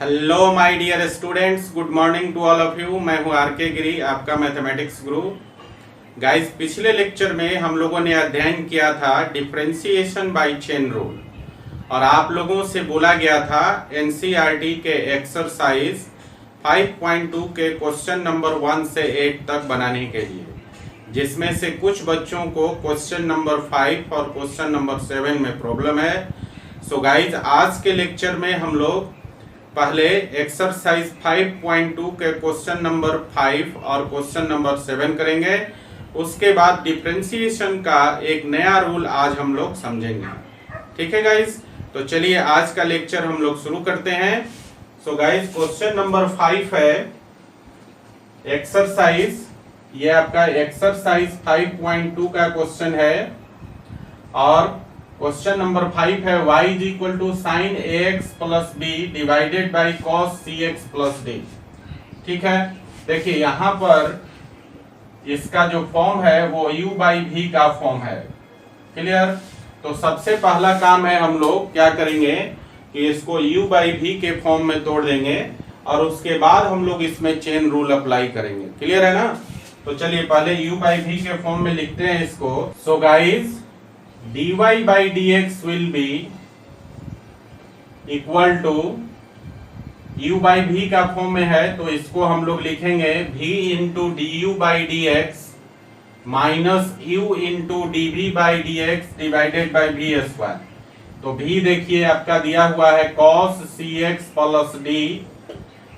Hello my dear students, good morning to all of you. मैं हूं are के गिरी, आपका मैथमेटिक्स गुरु। गाइस, पिछले लेक्चर में हम लोगों ने अध्ययन किया था डिफरेंशिएशन बाय चेन रूल, और आप लोगों से बोला गया था एनसीईआरटी के एक्सरसाइज 5.2 के क्वेश्चन नंबर 1 से 8 तक बनाने के लिए, जिसमें से कुछ बच्चों को क्वेश्चन नंबर 5 और क्वेश्चन नंबर 7 में प्रॉब्लम है। सो गाइज, आज के लेक्चर में हम लोग पहले एक्सरसाइज 5.2 के क्वेश्चन नंबर 5 और क्वेश्चन नंबर 7 करेंगे। उसके बाद डिफरेंशिएशन का एक नया रूल आज हम लोग समझेंगे। ठीक है गाइज, तो चलिए आज का लेक्चर हम लोग शुरू करते हैं। सो गाइज, क्वेश्चन नंबर 5 है एक्सरसाइज, ये आपका एक्सरसाइज 5.2 का क्वेश्चन है, और क्वेश्चन नंबर 5 है y is equal to sine ax plus B divided by cos cx plus D. ठीक है, देखिए यहाँ पर इसका जो फॉर्म है वो u बाई v का फॉर्म है। क्लियर? तो सबसे पहला काम है, हम लोग क्या करेंगे कि इसको u बाई v के फॉर्म में तोड़ देंगे, और उसके बाद हम लोग इसमें चेन रूल अप्लाई करेंगे। क्लियर है ना? तो चलिए पहले u बाई v के फॉर्म में लिखते हैं इसको। So guys, dy by dx will be equal to u by v का फॉर्म में है, तो इसको हम लोग लिखेंगे v into du by dx minus u into dv by dx divided by v square. तो v देखिए आपका दिया हुआ है cos cx प्लस d,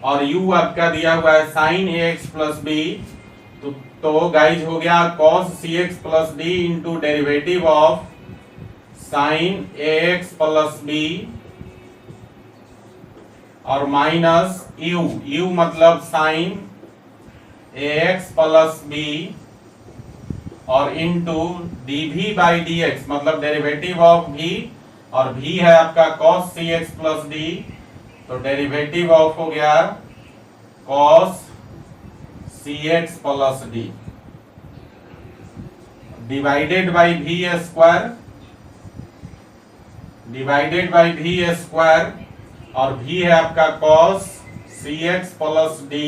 और u आपका दिया हुआ है sin ax प्लस b। तो गाइज हो गया cos cx plus d into derivative of sign ax plus b, और माइनस u मतलब साइन ax प्लस b, और इंटू dv बाई dx मतलब डेरिवेटिव ऑफ v, और v है आपका cos cx प्लस d, तो डेरिवेटिव ऑफ हो गया cos cx plus d divided by v square, divided by v square, और v है आपका cos cx प्लस d,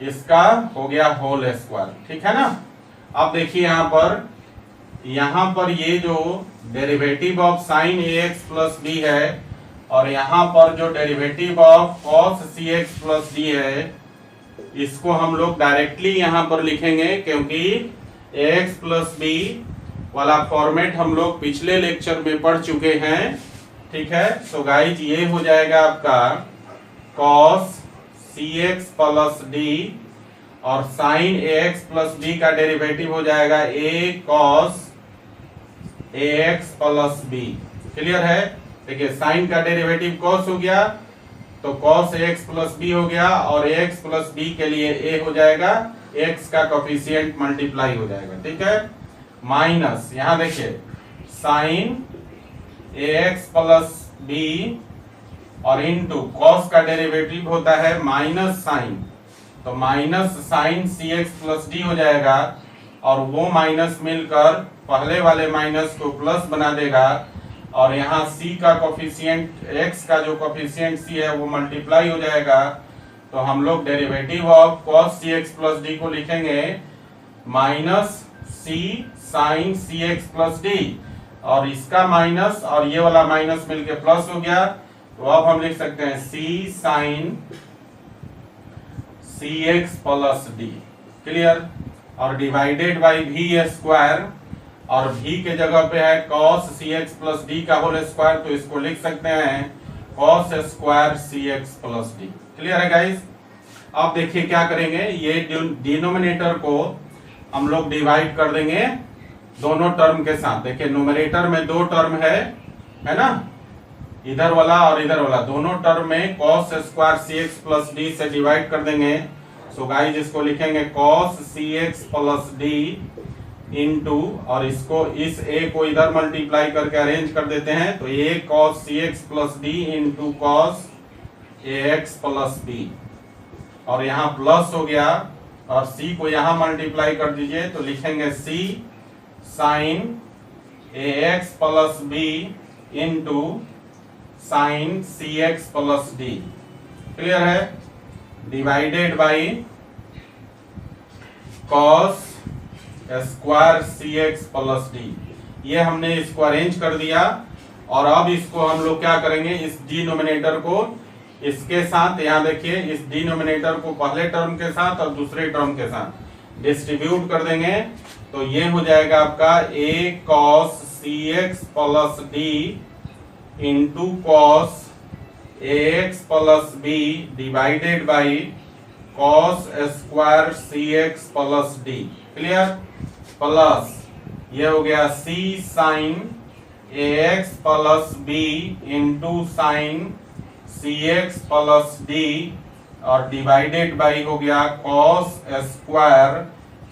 इसका हो गया होल स्क्वायर। ठीक है ना? अब देखिए यहाँ पर ये जो derivative of sign ax plus d है, और यहाँ पर जो derivative of cos cx plus d है, इसको हम लोग डायरेक्टली यहाँ पर लिखेंगे, क्योंकि ax प्लस b वाला फॉर्मेट हम लोग पिछले लेक्चर में पढ़ चुके हैं। ठीक है, सो गाइज ये हो जाएगा आपका cos cx प्लस d, और sin ax प्लस b का डेरिवेटिव हो जाएगा a cos ax plus b। Clear है? देखिए sin का डेरिवेटिव cos हो गया, तो cos ax प्लस b हो गया, और ax प्लस b के लिए a हो जाएगा, x का कोफिशिएंट मल्टीप्लाई हो जाएगा। ठीक है, माइनस यहाँ देखिए साइन ax प्लस b, और इंटू cos का डेरिवेटिव होता है माइनस साइन, तो minus sine cx plus d हो जाएगा, और वो माइनस मिलकर पहले वाले माइनस को प्लस बना देगा, और यहाँ c का कोफिशिएंट, x का जो कोफिशिएंट c है वो मल्टीप्लाई हो जाएगा। तो हम लोग derivative of cos cx plus d को लिखेंगे minus c sine cx plus d, और इसका माइनस और ये वाला माइनस मिलके प्लस हो गया, तो अब हम लिख सकते हैं c sine cx plus d। Clear? और डिवाइडेड बाई v स्क्वायर, और v के जगह पे है cos cx प्लस d का होल स्क्वायर, तो इसको लिख सकते हैं cos square cx plus d। Clear है गाइस? अब देखिए क्या करेंगे, ये डिनोमिनेटर को हम लोग डिवाइड कर देंगे दोनों टर्म के साथ। देखिए न्यूमरेटर में दो टर्म है ना, इधर वाला और इधर वाला, दोनों टर्म में cos square cx plus d से डिवाइड कर देंगे। सो गाइस इसको लिखेंगे cos cx plus d into, और इसको इस a को इधर मल्टीप्लाई करके अरेंज कर देते हैं, तो a cos cx plus d into cos ax plus b, और यहाँ प्लस हो गया, और c को यहाँ मल्टीप्लाई कर दीजिए, तो लिखेंगे c sine ax plus b into sine c x plus D, clear है, divided by cos square c x plus d. ये हमने इसको अरेंज कर दिया और अब इसको हम लोग क्या करेंगे, इस डिनोमिनेटर को इसके साथ, यहाँ देखिए इस डिनोमिनेटर को पहले टर्म के साथ और दूसरे टर्म के साथ डिस्ट्रीब्यूट कर देंगे। तो ये हो जाएगा आपका a cos cx plus D into cos ax plus b divided by cos square cx plus D, clear, plus ये हो गया c sine ax plus b into sine cx plus D और डिवाइडेड बाई हो गया cos square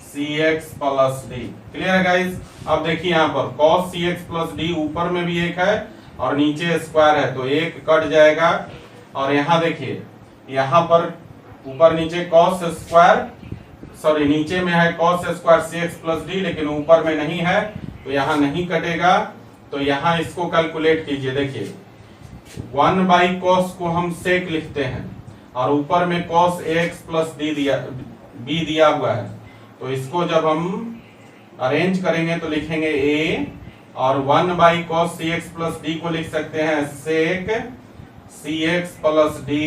cx plus D, clear है guys. अब देखिए यहाँ पर cos cx प्लस डी ऊपर में भी एक है और नीचे स्क्वायर है तो एक कट जाएगा। और यहाँ देखिए यहाँ पर ऊपर नीचे cos स्क्वायर, सॉरी नीचे में है cos square cx plus D लेकिन ऊपर में नहीं है तो यहाँ नहीं कटेगा। तो यहाँ इसको कैलकुलेट कीजिए, देखिए 1 बाई कॉस को हम सेक लिखते हैं और ऊपर में cos ax प्लस डी दिया b दिया हुआ है, तो इसको जब हम अरेंज करेंगे तो लिखेंगे a और 1 by cos cx plus D को लिख सकते हैं सेक cx प्लस डी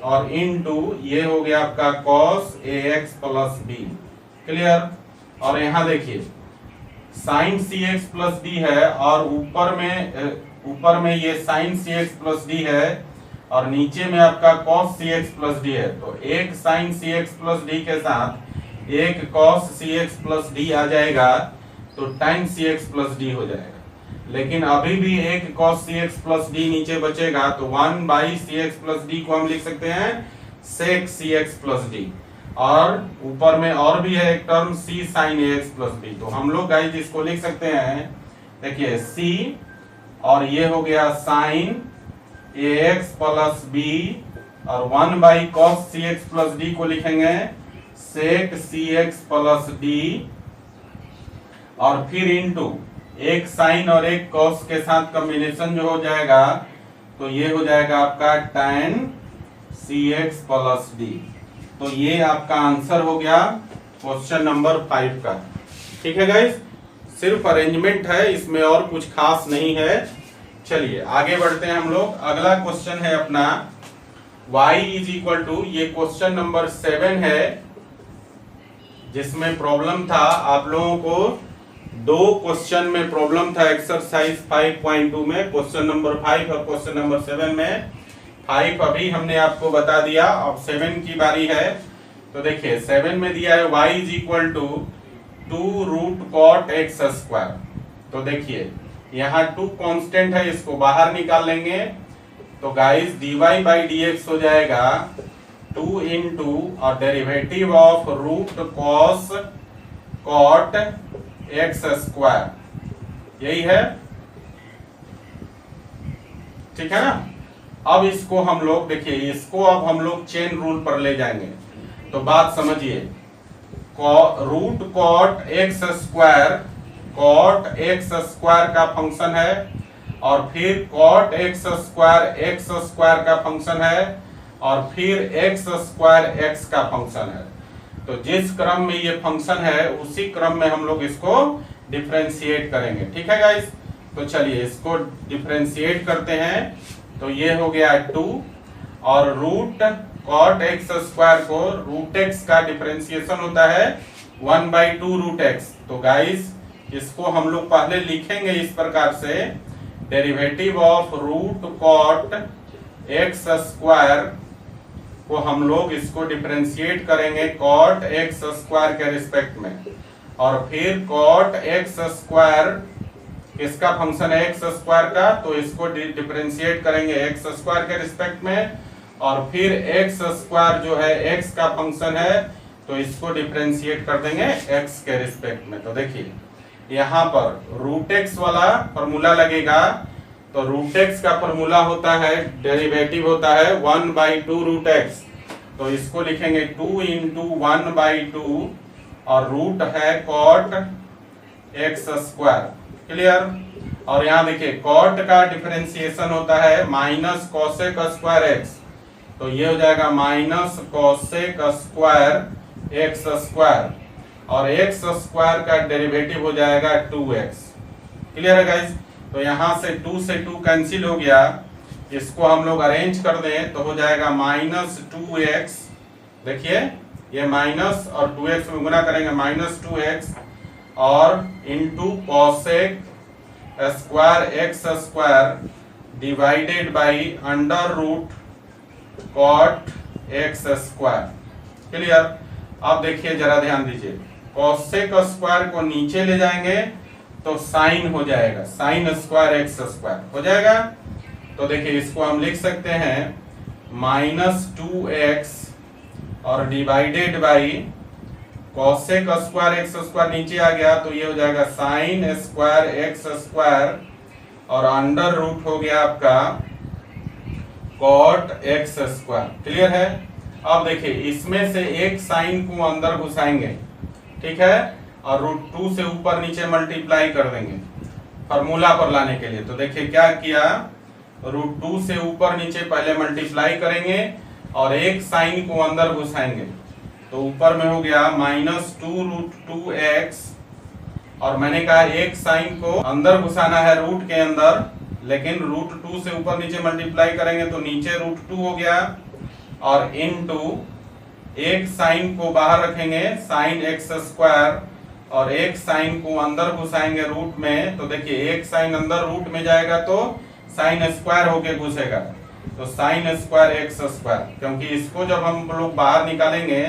और इनटू ये हो गया आपका cos ax plus b, clear. और यहाँ देखिए साइन cx प्लस डी है और ऊपर में ये साइन cx प्लस डी है और नीचे में आपका cos cx प्लस डी है, तो एक साइन cx प्लस डी के साथ एक cos cx प्लस डी आ जाएगा तो tan cx प्लस डी हो जाएगा। लेकिन अभी भी एक cos cx प्लस डी नीचे बचेगा तो 1 बाई cx प्लस डी को हम लिख सकते हैं sec cx प्लस डी और ऊपर में और भी है एक term c sin ax plus b, तो हम लोग गाइस इसको लिख सकते हैं, देखिए c और ये हो गया sin ax प्लस b और 1 by cos cx plus D को लिखेंगे sec cx प्लस डी और फिर इनटू एक साइन और एक cos के साथ कॉम्बिनेशन जो हो जाएगा तो ये हो जाएगा आपका tan cx प्लस डी। तो ये आपका आंसर हो गया क्वेश्चन नंबर 5 का, ठीक है गाइस, सिर्फ अरेंजमेंट है, इसमें और कुछ खास नहीं है। चलिए आगे बढ़ते हैं हम लोग। अगला क्वेश्चन है अपना y इज इक्वल टू, ये क्वेश्चन नंबर 7 है जिसमें प्रॉब्लम था आप लोगों को, दो क्वेश्चन में प्रॉब्लम था एक्सरसाइज 5.2 में, क्वेश्चन नंबर 5 और क्वेश्चन नंबर 7 में। 5 अभी हमने आपको बता दिया, अब 7 की बारी है। तो देखिए 7 में दिया है y is equal to 2 root cot X square. तो देखिए यहाँ 2 कांस्टेंट है, इसको बाहर निकाल लेंगे तो गाइस dy बाई dx हो जाएगा 2 इंटू और derivative of root cos cot X square, यही है, ठीक है ना। अब इसको हम लोग देखिए, इसको अब हम लोग चेन रूल पर ले जाएंगे तो बात समझिए, रूट कॉट एक्स स्क्वायर का फंक्शन है और फिर कॉट एक्स स्क्वायर का फंक्शन है और फिर एक्स स्क्वायर एक्स का फंक्शन है। तो जिस क्रम में ये फंक्शन है उसी क्रम में हम लोग इसको डिफरेंशिएट करेंगे, ठीक है गाइस। तो चलिए इसको डिफरेंशिएट करते हैं। तो ये हो गया 2 और रूट कॉट एक्स स्क्वायर को रूट एक्स का डिफरेंशिएशन होता है 1 बाई 2 रूट एक्स। तो गाइस इसको हम लोग पहले लिखेंगे इस प्रकार से, derivative of root cot X square को हम लोग इसको डिफरेंशिएट करेंगे कॉट एक्स स्क्वायर के रिस्पेक्ट में और फिर कॉट एक्स स्क्वायर किसका फंक्शन है, एक्स स्क्वायर का, तो इसको डिफरेंशिएट करेंगे एक्स स्क्वायर के रिस्पेक्ट में और फिर एक्स स्क्वायर जो है एक्स का फंक्शन है तो इसको डिफरेंशिएट कर देंगे एक्स के रिस्पेक्ट में। तो देखिए यहाँ पर रूट एक्स वाला फॉर्मूला लगेगा, तो रूट एक्स का फॉर्मूला होता है, डेरिवेटिव होता है 1 बाई 2 रूट एक्स, तो इसको लिखेंगे 2 इंटू 1 बाई 2 और रूट है कॉट एक्स स्क्वायर, क्लियर। और यहाँ देखिए कॉट का डिफरेंशिएशन होता है माइनस कोसेक स्क्वायर एक्स, तो ये हो जाएगा minus cosec square X square, और एक्स स्क्वायर का डेरिवेटिव हो जाएगा 2x। क्लियर है गाइस? तो यहाँ से 2 से 2 कैंसिल हो गया, इसको हम लोग अरेंज कर दें तो हो जाएगा माइनस 2x। देखिए ये माइनस और 2x में गुना करेंगे माइनस 2x और into cosec square X square divided by under root cot X square. Clear? अब देखिए जरा ध्यान दीजिए, कोसेक स्क्वायर को नीचे ले जाएंगे तो साइन हो जाएगा, साइन स्क्वायर एक्स स्क्वायर हो जाएगा। तो देखिए इसको हम लिख सकते हैं माइनस 2x और divided by cosec square X square नीचे आ गया तो ये हो जाएगा साइन स्क्वायर एक्स स्क्वायर और अंडर रूट हो गया आपका कॉट एक्स स्क्वायर। क्लियर है? अब देखिए इसमें से एक साइन को अंदर घुसाएंगे, ठीक है, और रूट 2 से ऊपर नीचे मल्टीप्लाई कर देंगे फॉर्मूला पर लाने के लिए। तो देखिए क्या किया, रूट 2 से ऊपर नीचे पहले मल्टीप्लाई करेंगे और एक साइन को अंदर घुसाएंगे, तो ऊपर में हो गया माइनस 2 रूट 2x, और मैंने कहा एक साइन को अंदर घुसाना है रूट के अंदर, लेकिन रूट 2 से ऊपर नीचे मल्टीप्लाई करेंगे तो नीचे रूट 2 हो गया, और इनटू एक साइन को बाहर रखेंगे साइन एक्स स्क्वायर और एक साइन को अंदर घुसाएंगे रूट में। तो देखिए एक साइन अंदर रूट में जाएगा तो साइन स्क्वायर होके घुसेगा, तो साइन स्क्वायर एक्स स्क्वायर, क्योंकि इसको जब हम लोग बाहर निकालेंगे,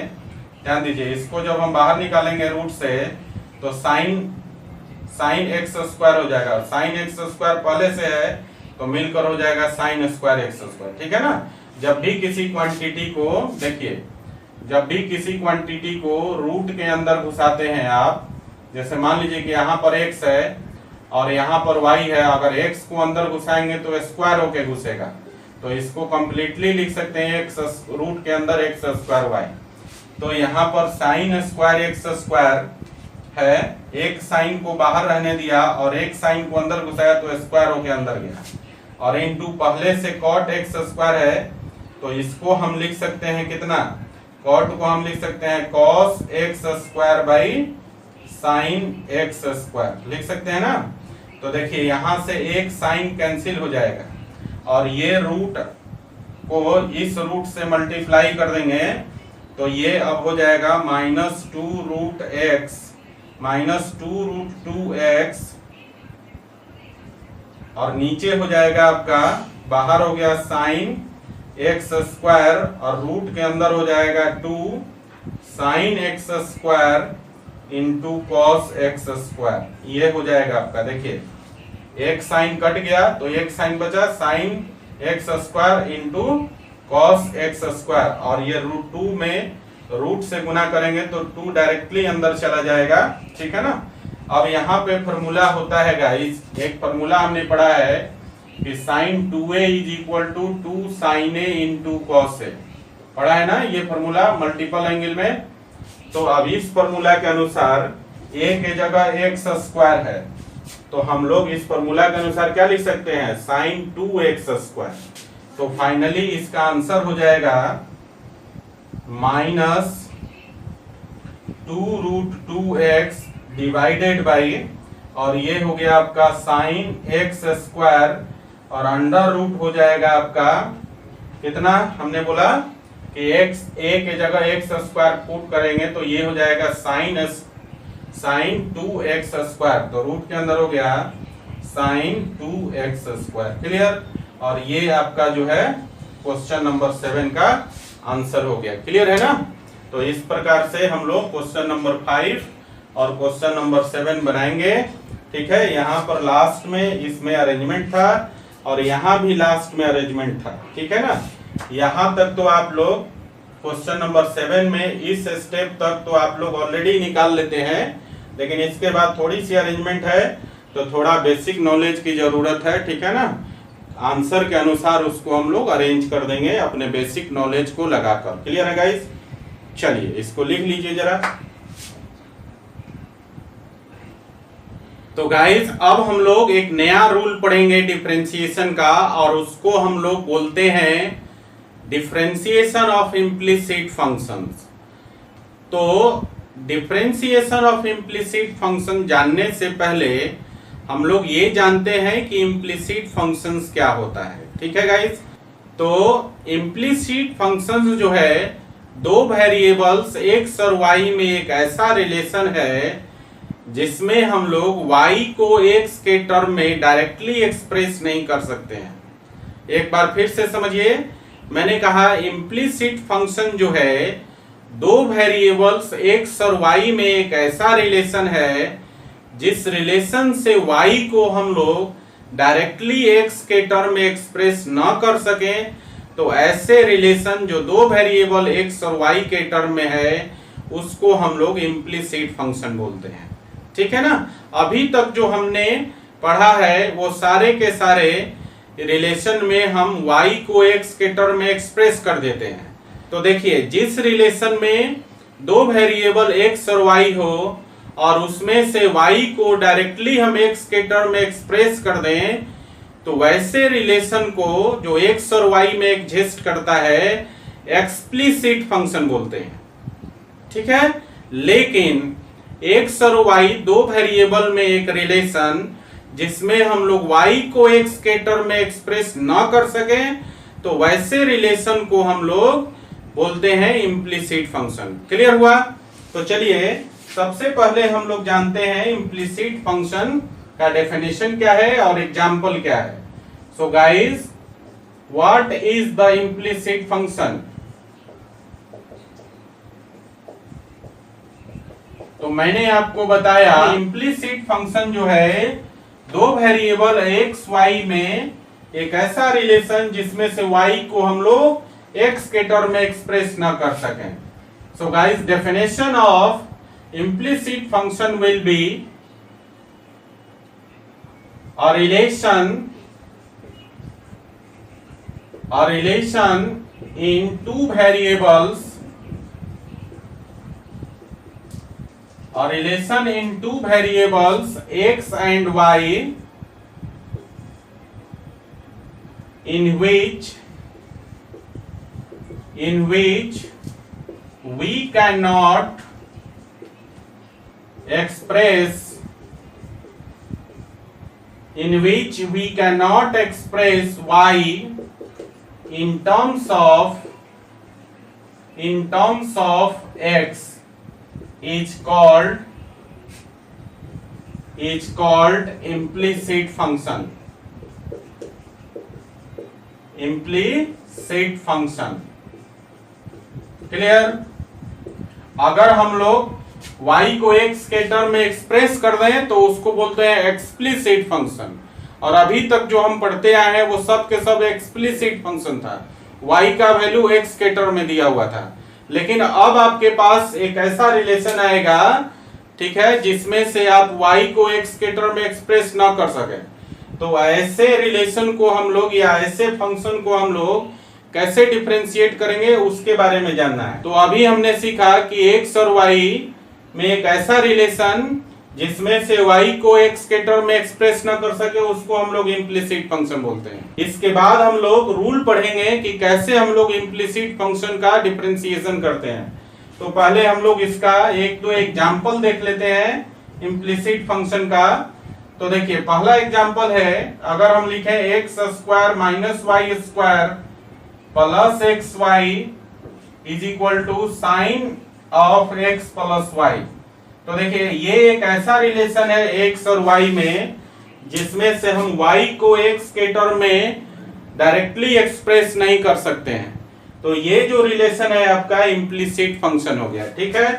ध्यान दीजिए, इसको जब हम बाहर निकालेंगे रूट से तो साइन एक्स स्क्वायर हो जाएगा, साइन एक्स स्क्वायर पहले से है तो मिलकर हो जाएगा साइन स्क्वायर एक्स स्क्वायर। ठीक है ना? जब भी किसी क्वांटिटी को, देखिए जब भी किसी क्वांटिटी को रूट के अंदर घुसाते हैं आप, जैसे मान लीजिए कि यहाँ पर x है और यहाँ पर y है, अगर x को अंदर घुसाएंगे तो स्क्वायर होके घुसेगा, तो इसको कंप्लीटली लिख सकते हैं x रूट के अंदर x स्क्वायर y। तो यहाँ पर साइन स्क्वायर एक्स स्क्वायर है, एक साइन को बाहर रहने दिया और एक साइन को अंदर घुसाया तो स्क्वायर होके अंदर गया, और इनटू पहले से कॉट एक्स स्क्वायर है तो इसको हम लिख सकते हैं कितना, कॉट को हम लिख सकते हैं cos X square by sine X square लिख सकते हैं ना। तो देखिए यहाँ से एक साइन कैंसिल हो जाएगा और ये रूट को इस रूट से मल्टीप्लाई कर देंगे तो ये अब हो जाएगा minus 2 root X minus 2 root 2x, और नीचे हो जाएगा आपका, बाहर हो गया साइन एक्स स्क्वायर और रूट के अंदर हो जाएगा 2 sine X square into cos X square, ये हो जाएगा आपका। देखिए एक साइन कट गया तो एक साइन बचा, sign X square into cos X square, और ये रूट 2 में रूट से गुना करेंगे तो 2 डायरेक्टली अंदर चला जाएगा। ठीक है ना? अब यहाँ पे फॉर्मूला होता है गाइस, एक फॉर्मूला हमने पढ़ा है कि sine 2a is equal to 2 sine a into cos a, पढ़ा है ना ये फॉर्मूला मल्टीपल एंगल में। तो अब इस फॉर्मूला के अनुसार a के जगह एक्स स्क्वायर है, तो हम लोग इस फॉर्मूला के अनुसार क्या लिख सकते हैं, साइन 2x स्क्वायर। तो फाइनली इसका आंसर हो जाएगा minus 2 root 2x divided by, और ये हो गया आपका साइन एक्स स्क्वायर और अंडर रूट हो जाएगा आपका कितना, हमने बोला कि x a के जगह एक्स स्क्वायर पुट करेंगे तो ये हो जाएगा साइन 2x स्क्वायर, तो रूट के अंदर हो गया साइन 2x स्क्वायर। क्लियर? और ये आपका जो है क्वेश्चन नंबर 7 का आंसर हो गया। क्लियर है ना? तो इस प्रकार से हम लोग क्वेश्चन नंबर 5 और क्वेश्चन नंबर 7 बनाएंगे। ठीक है? यहाँ पर लास्ट में इसमें अरेंजमेंट था और यहाँ भी लास्ट में अरेंजमेंट था। ठीक है ना? यहाँ तक तो आप लोग क्वेश्चन नंबर 7 में इस स्टेप तक तो आप लोग ऑलरेडी निकाल लेते हैं, लेकिन इसके बाद थोड़ी सी अरेंजमेंट है तो थोड़ा बेसिक नॉलेज की जरूरत है। ठीक है ना? आंसर के अनुसार उसको हम लोग अरेंज कर देंगे अपने बेसिक नॉलेज को लगाकर। क्लियर है गाइस? चलिए इसको लिख लीजिए जरा। तो गाइस अब हम लोग एक नया रूल पढ़ेंगे डिफरेंशिएशन का, और उसको हम लोग बोलते हैं डिफरेंशिएशन ऑफ इम्प्लिसिट फंक्शंस। तो डिफरेंशिएशन ऑफ इम्प्लिसिट फंक्शन जानने से पहले हम लोग ये जानते हैं कि इम्प्लिसिट फंक्शंस क्या होता है। ठीक है गाइस, तो इम्प्लिसिट फंक्शंस जो है दो वेरिएबल्स x और y में एक ऐसा रिलेशन है जिसमें हम लोग y को x के टर्म में डायरेक्टली एक्सप्रेस नहीं कर सकते हैं। एक बार फिर से समझिए, मैंने कहा इम्प्लिसिट फंक्शन जो है दो वेरिएबल्स x और y में एक ऐसा रिलेशन है जिस रिलेशन से y को हम लोग डायरेक्टली x के टर्म में एक्सप्रेस ना कर सकें, तो ऐसे रिलेशन जो दो वेरिएबल x और y के टर्म में है उसको हम लोग इम्प्लिसिट फंक्शन बोलते हैं। ठीक है ना। अभी तक जो हमने पढ़ा है वो सारे के सारे रिलेशन में हम y को x के टर्म में एक्सप्रेस कर देते हैं। तो देखिए, जिस रिलेशन में दो वेरिएबल x और y हो और उसमें से y को डायरेक्टली हम x के टर्म में एक्सप्रेस कर दें, तो वैसे रिलेशन को जो x और y में एग्जिस्ट करता है एक्सप्लिसिट फंक्शन बोलते हैं। ठीक है। लेकिन x और y दो वेरिएबल में एक रिलेशन जिसमें हम लोग y को x के टर्म में एक्सप्रेस ना कर सके, तो वैसे रिलेशन को हम लोग बोलते हैं इम्प्लिसिट फंक्शन। क्लियर हुआ। तो चलिए सबसे पहले हम लोग जानते हैं इम्प्लिसिट फंक्शन का डेफिनेशन क्या है और एग्जाम्पल क्या है। So guys, what is the implicit function? तो मैंने आपको बताया इम्प्लिसिट फंक्शन जो है दो वेरिएबल x y में एक ऐसा रिलेशन जिसमें से y को हम लोग x के टर्म में एक्सप्रेस ना कर सकें। So guys, definition of implicit function will be a relation in two variables, a relation in two variables x and y in which we cannot express y in terms of x is called implicit function. Implicit function. Clear. अगर हम लोग y को x के term में express कर दें तो उसको बोलते हैं एक्सप्लिसिट फंक्शन। और अभी तक जो हम पढ़ते आए हैं वो सब के सब एक्सप्लिसिट फंक्शन था, y का वैल्यू x के टर्म में दिया हुआ था। लेकिन अब आपके पास एक ऐसा रिलेशन आएगा, ठीक है, जिसमें से आप y को x के टर्म में एक्सप्रेस ना कर सके, तो ऐसे रिलेशन को हम लोग या ऐसे फंक्शन को हम लोग कैसे डिफरेंशिएट करेंगे उसके बारे में जानना है। तो अभी हमने सीखा कि x और y में एक ऐसा रिलेशन जिसमें से y को x के टर्म में एक्सप्रेस ना कर सके उसको हम लोग इम्प्लिसिट फंक्शन बोलते हैं। इसके बाद हम लोग रूल पढ़ेंगे कि कैसे हम लोग इम्प्लिसिट फंक्शन का डिफरेंशिएशन करते हैं। तो पहले हम लोग इसका एक दो एग्जांपल देख लेते हैं इम्प्लिसिट फंक्शन का। तो देखिए, पहला एग्जांपल है, अगर हम लिखें x square minus Y square plus X Y is equal to sine of x plus Y. तो देखिए, ये एक ऐसा रिलेशन है x और y में जिसमें से हम y को x के टर्म में डायरेक्टली एक्सप्रेस नहीं कर सकते हैं। तो ये जो रिलेशन है आपका इम्प्लिसिट फंक्शन हो गया। ठीक है।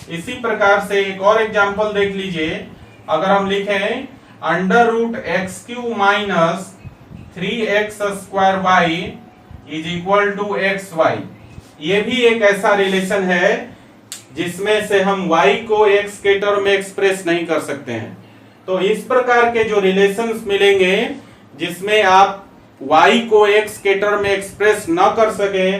इसी प्रकार से एक और एग्जांपल देख लीजिए, अगर हम लिखें under root X cube minus 3x square Y is equal to X Y. ये भी एक ऐसा रिलेशन है जिसमें से हम y को x के टर्म में एक्सप्रेस नहीं कर सकते हैं। तो इस प्रकार के जो रिलेशंस मिलेंगे जिसमें आप y को x के टर्म में एक्सप्रेस ना कर सके,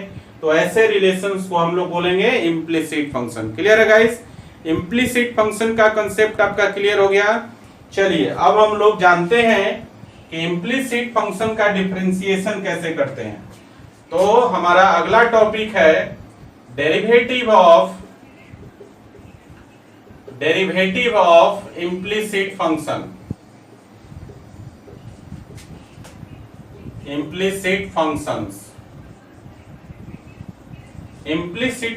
तो ऐसे रिलेशंस को हम लोग बोलेंगे इम्प्लिसिट फंक्शन। क्लियर है गाइस? इम्प्लिसिट फंक्शन का कंसेप्ट आपका क्लियर हो गया। चलिए अब हम लोग जानते हैं कि इम्प्लिसिट फंक्शन का डिफरेंशिएशन कैसे करते हैं। तो हमारा अगला टॉपिक है derivative of implicit function. Implicit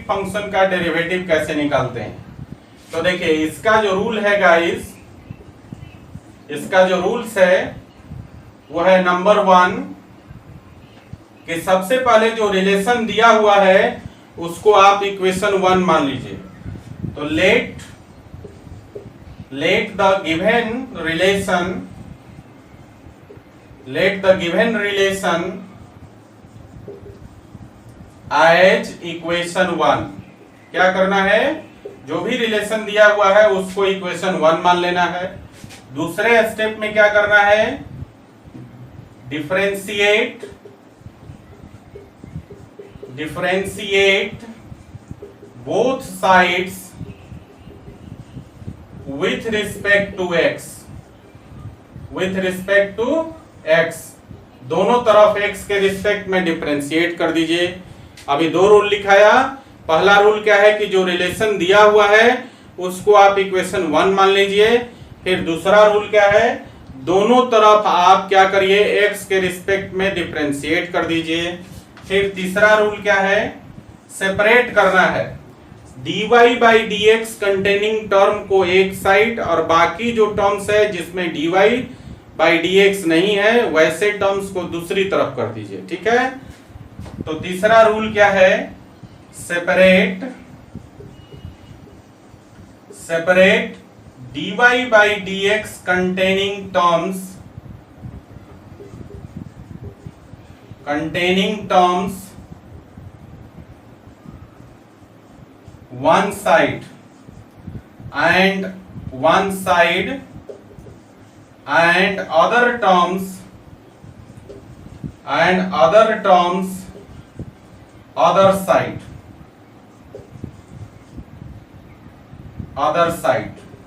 function का डेरिवेटिव कैसे निकालते हैं। तो देखिए इसका जो रूल है गाइस, इसका जो रूल्स है वो है नंबर 1 कि सबसे पहले जो रिलेशन दिया हुआ है उसको आप इक्वेशन 1 मान लीजिए। तो let the given relation as equation 1। क्या करना है, जो भी रिलेशन दिया हुआ है उसको इक्वेशन 1 मान लेना है। दूसरे स्टेप में क्या करना है, differentiate both sides with respect to x। दोनों तरफ x के रिस्पेक्ट में डिफरेंशिएट कर दीजिए। अभी दो रूल लिखाया। पहला रूल क्या है कि जो रिलेशन दिया हुआ है उसको आप इक्वेशन 1 मान लीजिए। फिर दूसरा रूल क्या है, दोनों तरफ आप क्या करिए, x के रिस्पेक्ट में डिफरेंशिएट कर दीजिए। फिर तीसरा रूल क्या है, सेपरेट करना है dy by dx containing term को एक साइड और बाकी जो टर्म्स है जिसमें dy बाई dx नहीं है वैसे टर्म्स को दूसरी तरफ कर दीजिए। ठीक है। तो तीसरा रूल क्या है, separate dy by dx containing terms one side and other terms other side।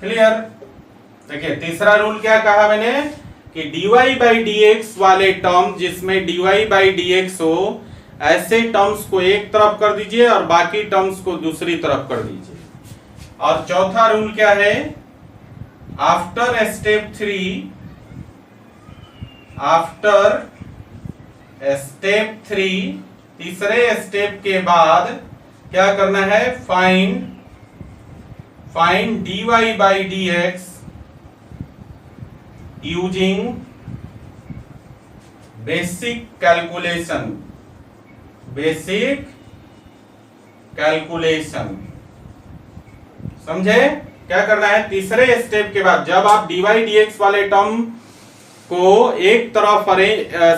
Clear. देखिए तीसरा रूल क्या कहा मैंने कि dy बाई dx वाले टर्म जिसमें dy बाई dx हो ऐसे टर्म्स को एक तरफ कर दीजिए और बाकी टर्म्स को दूसरी तरफ कर दीजिए। और चौथा रूल क्या है, आफ्टर स्टेप 3 तीसरे स्टेप के बाद क्या करना है, find dy by dx using basic calculation. समझे क्या करना है, तीसरे स्टेप के बाद जब आप dy dx वाले टर्म को एक तरफ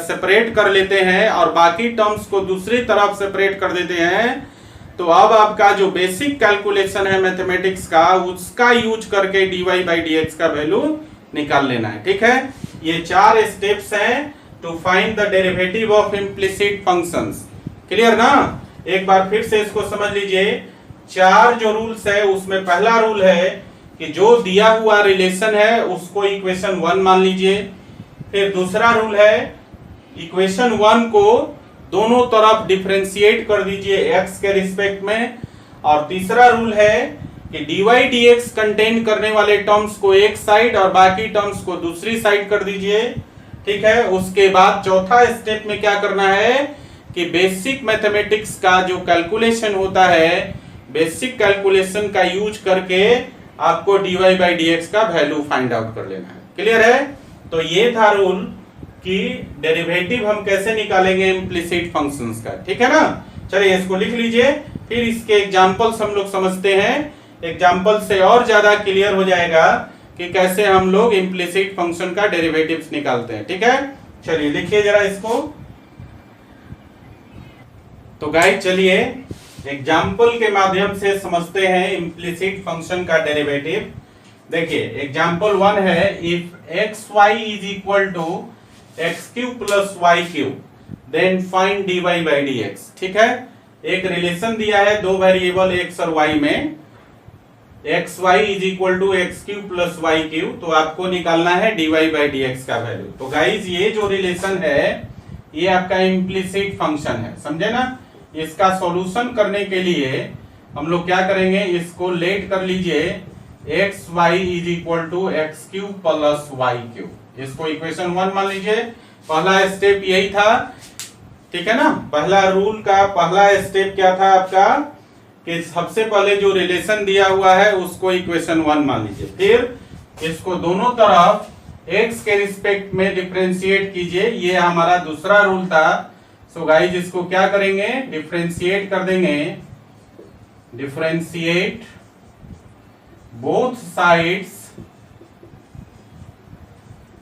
सेपरेट कर लेते हैं और बाकी टर्म्स को दूसरी तरफ सेपरेट कर देते हैं तो अब आपका जो बेसिक कैलकुलेशन है मैथमेटिक्स का उसका यूज करके dy बाई dx का वैल्यू निकाल लेना है। ठीक है। ये 4 स्टेप्स हैं to find the derivative of implicit functions. Clear ना। एक बार फिर से इसको समझ लीजिए। 4 जो रूल्स है उसमें पहला रूल है कि जो दिया हुआ रिलेशन है उसको इक्वेशन 1 मान लीजिए। फिर दूसरा रूल है इक्वेशन 1 को दोनों तरफ डिफरेंशिएट कर दीजिए x के रिस्पेक्ट में। और तीसरा रूल है कि dy dx कंटेन करने वाले टर्म्स को एक साइड और बाकी टर्म्स को दूसरी साइड कर दीजिए। ठीक है। उसके बाद चौथा स्टेप में क्या करना है कि बेसिक मैथमेटिक्स का जो कैलकुलेशन होता है बेसिक कैलकुलेशन का यूज करके आपको dy बाई dx का वैल्यू फाइंड आउट कर लेना है। क्लियर है। तो ये था रूल कि डेरिवेटिव हम कैसे निकालेंगे इम्प्लिसिट फंक्शंस का। ठीक है ना। चलिए इसको लिख लीजिए। फिर इसके एग्जांपल्स हम लोग समझते हैं। एग्जांपल से और ज्यादा क्लियर हो जाएगा कि कैसे हम लोग इम्प्लिसिट फंक्शन का डेरिवेटिव्स निकालते हैं। ठीक है। चलिए लिखिए जरा इसको। तो गाइस चलिए एग्जाम्पल के माध्यम से समझते हैं इम्प्लिसिट फंक्शन का डेरिवेटिव। देखिए एग्जाम्पल 1 है, if X Y is equal to X cube plus Y cube then find dy by dx। ठीक है। एक रिलेशन दिया है दो वेरिएबल x और y में X Y is equal to X cube plus Y cube, तो आपको निकालना है dy बाई डी एक्स का वैल्यू। तो गाइज ये जो रिलेशन है ये आपका इम्प्लिसिट फंक्शन है, समझे ना। इसका सॉल्यूशन करने के लिए हम लोग क्या करेंगे, इसको लेट कर लीजिए X Y is equal to X cube plus Y cube, इसको इक्वेशन 1 मान लीजिए। पहला स्टेप यही था, ठीक है ना। पहला रूल का पहला स्टेप क्या था आपका, कि सबसे पहले जो रिलेशन दिया हुआ है उसको इक्वेशन 1 मान लीजिए, फिर इसको दोनों तरफ x के रिस्पेक्ट में डिफरेंशिएट कीजिए, ये हमारा दूसरा रूल था। सो गाइस इसको क्या करेंगे, डिफरेंशिएट कर देंगे, differentiate both sides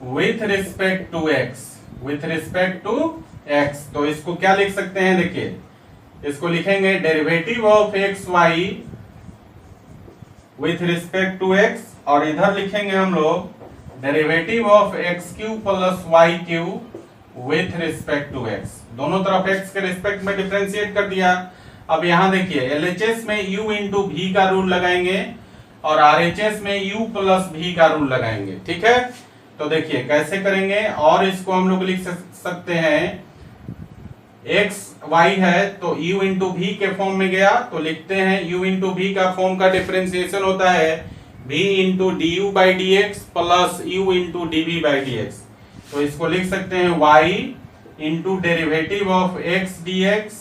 with respect to x, with respect to x। तो इसको क्या लिख सकते हैं, देखिए इसको लिखेंगे derivative of X Y with respect to x, और इधर लिखेंगे हम लोग derivative of X cube plus Y cube with respect to x। दोनों तरफ x के रिस्पेक्ट में डिफरेंशिएट कर दिया। अब यहां देखिए LHS में u इंटू भी का रूल लगाएंगे और RHS में u प्लस भी का रूल लगाएंगे, ठीक है। तो देखिए कैसे करेंगे, और इसको हम लोग लिख सकते हैं x y है तो u इंटू भी के फॉर्म में गया, तो लिखते हैं u इंटू भी का फॉर्म का डिफरेंशिएशन होता है v into D you by D X plus u into D V by D x. तो इसको लिख सकते हैं y into derivative of x D X,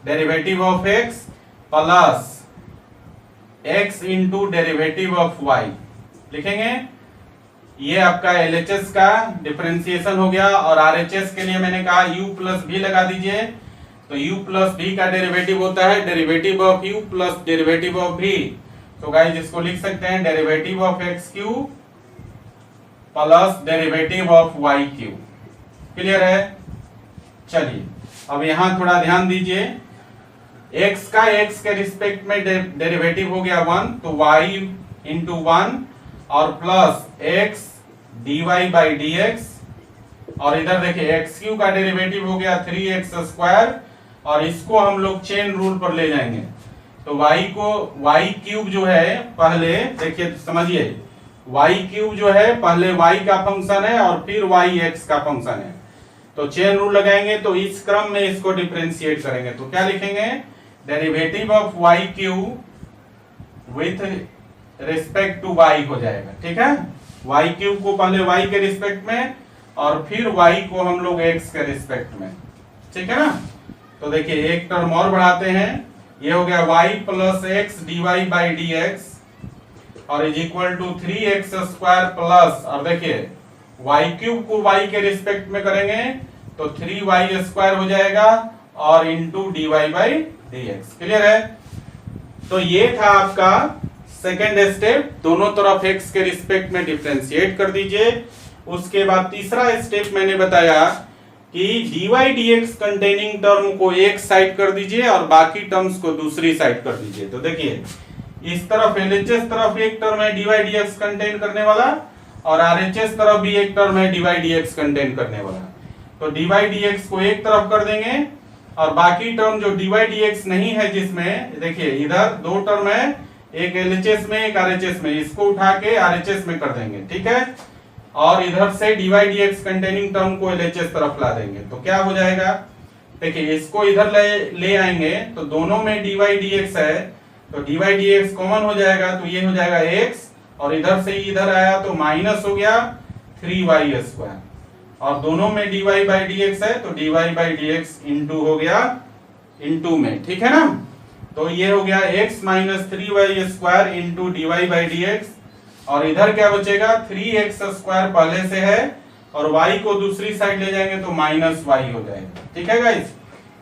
derivative of x plus x into derivative of y लिखेंगे। ये आपका LHS का differentiation हो गया, और RHS के लिए मैंने कहा u प्लस भी लगा दीजिए। तो u प्लस भी का डेरिवेटिव होता है derivative of u plus derivative of v। तो गाइस इसको लिख सकते हैं derivative of x cube plus derivative of y cube. Clear है। चलिए अब यहां थोड़ा ध्यान दीजिए, x का x के रिस्पेक्ट में डेरिवेटिव हो गया 1, तो y इंटू 1 और plus x dy by D x, और इधर देखिए एक्स क्यू का डेरिवेटिव हो गया 3x स्क्वायर, और इसको हम लोग चेन रूल पर ले जाएंगे। तो y क्यूब जो है पहले देखिए समझिए, y क्यूब जो है पहले y का फंक्शन है और फिर y x का फंक्शन है। तो चेन रूल लगाएंगे तो इस क्रम में इसको डिफरेंशिएट करेंगे। तो क्या लिखेंगे, derivative of y cube with respect to y हो जाएगा, ठीक है। y क्यूब को पहले y के रिस्पेक्ट में और फिर y को हम लोग x के रिस्पेक्ट में, ठीक है ना। तो देखिए एक टर्म और बढ़ाते हैं, ये हो गया y plus x d y by D x और is equal to 3x square plus, और देखिए y क्यूब को y के रिस्पेक्ट में करेंगे तो 3y स्क्वायर हो जाएगा और into d y by D x. Clear है। तो ये था आपका सेकेंड स्टेप, दोनों तरफ x के रिस्पेक्ट में डिफरेंशिएट कर दीजिए। उसके बाद तीसरा स्टेप मैंने बताया कि dy dx कंटेनिंग टर्म को एक साइड कर दीजिए और बाकी टर्म्स को दूसरी साइड कर दीजिए। तो देखिए इस तरफ LHS तरफ एक टर्म है dy dx कंटेन करने वाला और RHS तरफ भी एक टर्म है dy dx कंटेन करने वाला। तो dy dx को एक तरफ कर देंगे और बाकी टर्म जो dy dx नहीं है, जिसमें देखिए इधर दो टर्म है, एक LHS में एक RHS में, इसको उठा के RHS में कर देंगे, ठीक है। और इधर से dy dx कंटेनिंग टर्म को LHS तरफ ला देंगे तो क्या हो जाएगा, देखिए इसको इधर ले आएंगे तो दोनों में dy dx है, तो dy dx कॉमन हो जाएगा तो ये हो जाएगा x, और इधर से इधर आया तो माइनस हो गया 3y स्क्वायर, और दोनों में dy बाई dx है तो dy बाई dx इंटू हो गया इंटू में, ठीक है ना। तो ये हो गया x minus 3y square into dy by dx, और इधर क्या बचेगा 3x स्क्वायर पहले से है और y को दूसरी साइड ले जाएंगे तो माइनस y हो जाएगा, ठीक है गाइस।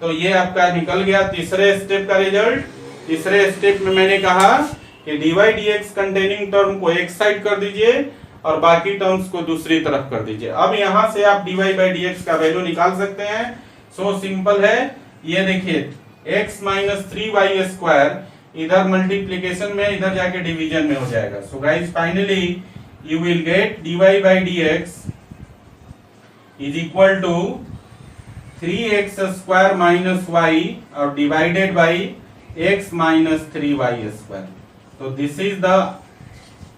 तो ये आपका निकल गया तीसरे स्टेप का रिजल्ट। तीसरे स्टेप में मैंने कहा कि dy dx कंटेनिंग टर्म को एक साइड कर दीजिए और बाकी टर्म्स को दूसरी तरफ कर दीजिए। अब यहां से आप dy बाई dx का वैल्यू निकाल सकते हैं। सो सिंपल है, ये देखिए x माइनस 3y स्क्वायर इधर मल्टीप्लीकेशन में, इधर जाके डिवीजन में हो जाएगा। So guys finally you will get dy by dx is equal to 3x square minus y और divided by x minus 3y square. तो this is the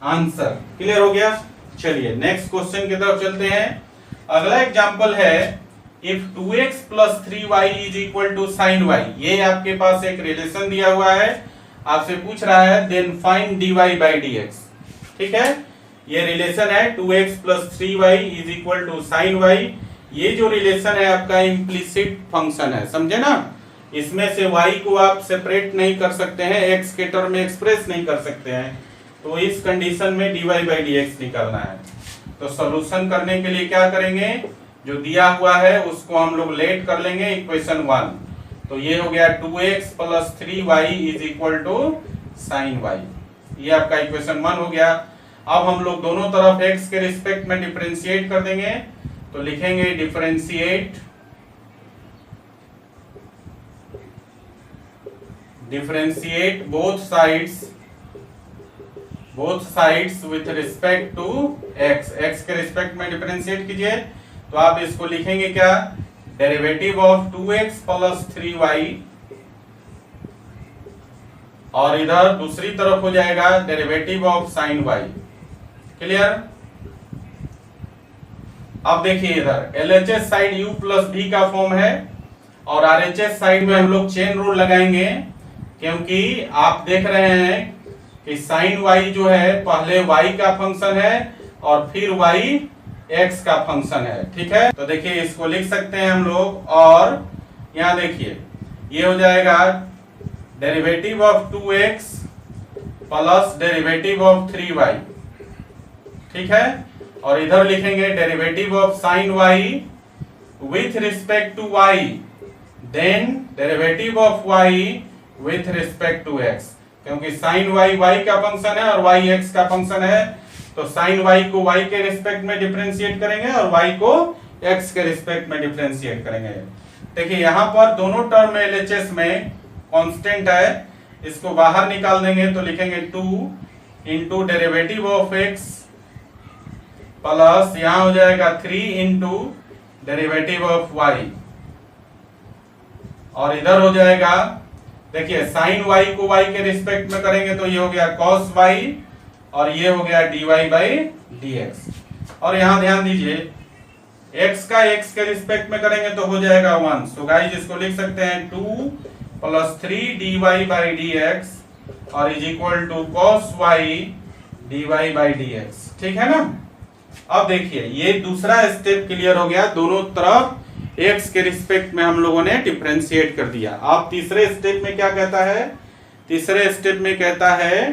answer. Clear हो गया? चलिए नेक्स्ट क्वेश्चन की तरफ चलते हैं। अगला एग्जांपल है if 2x plus 3y is equal to sin y। ये आपके पास एक रिलेशन दिया हुआ है, आपसे पूछ रहा है then find dy by dx। ठीक है, ये रिलेशन है 2x plus 3y is equal to sin y। ये जो रिलेशन है आपका इम्प्लिसिट फंक्शन है, समझे ना? इसमें से y को आप सेपरेट नहीं कर सकते हैं, x के टर्म में एक्सप्रेस नहीं कर सकते हैं, तो इस कंडीशन में dy by dx निकालना है। तो सॉल्यूशन करने के लिए क्या करेंगे, जो दिया हुआ है उसको हम लोग लेट कर लेंगे इक्वेशन 1। तो ये हो गया 2x plus 3y is equal to sin y। ये आपका इक्वेशन 1 हो गया। अब हम लोग दोनों तरफ x के रिस्पेक्ट में डिफरेंशिएट कर देंगे, तो लिखेंगे differentiate both sides with respect to x के रिस्पेक्ट में डिफरेंशिएट कीजिए। तो आप इसको लिखेंगे क्या, derivative of 2x plus 3y, और इधर दूसरी तरफ हो जाएगा derivative of sin y। Clear? अब देखिए इधर LHS side u plus v का फॉर्म है, और RHS साइड में हम लोग चेन रूल लगाएंगे, क्योंकि आप देख रहे हैं कि sin y जो है पहले y का फंक्शन है और फिर y x का फंक्शन है। ठीक है, तो देखिए इसको लिख सकते हैं हम लोग, और यहां देखिए ये हो जाएगा derivative of 2x plus derivative of 3y। ठीक है, और इधर लिखेंगे derivative of sin y with respect to y, then derivative of y with respect to x, क्योंकि sin y y का फंक्शन है और y x का फंक्शन है, तो sin y को y के रिस्पेक्ट में डिफरेंशिएट करेंगे और y को x के रिस्पेक्ट में डिफरेंशिएट करेंगे। देखिए यहाँ पर दोनों टर्म LHS में कांस्टेंट है, इसको बाहर निकाल देंगे तो लिखेंगे 2 into derivative of x plus यहाँ हो जाएगा 3 इंटू डेरिवेटिव ऑफ y, और इधर हो जाएगा देखिए sin y को y के रिस्पेक्ट में करेंगे तो ये हो गया cos y, और ये हो गया dy by dx। और यहां ध्यान दीजिए x का x के रिस्पेक्ट में करेंगे तो हो जाएगा 1। सो गाइस इसको लिख सकते हैं 2 plus 3 dy by dx और is equal to cos y dy by dx। ठीक है ना? अब देखिए ये दूसरा स्टेप क्लियर हो गया, दोनों तरफ x के रिस्पेक्ट में हम लोगों ने डिफरेंशिएट कर दिया। अब तीसरे स्टेप में क्या कहता है, तीसरे स्टेप में कहता है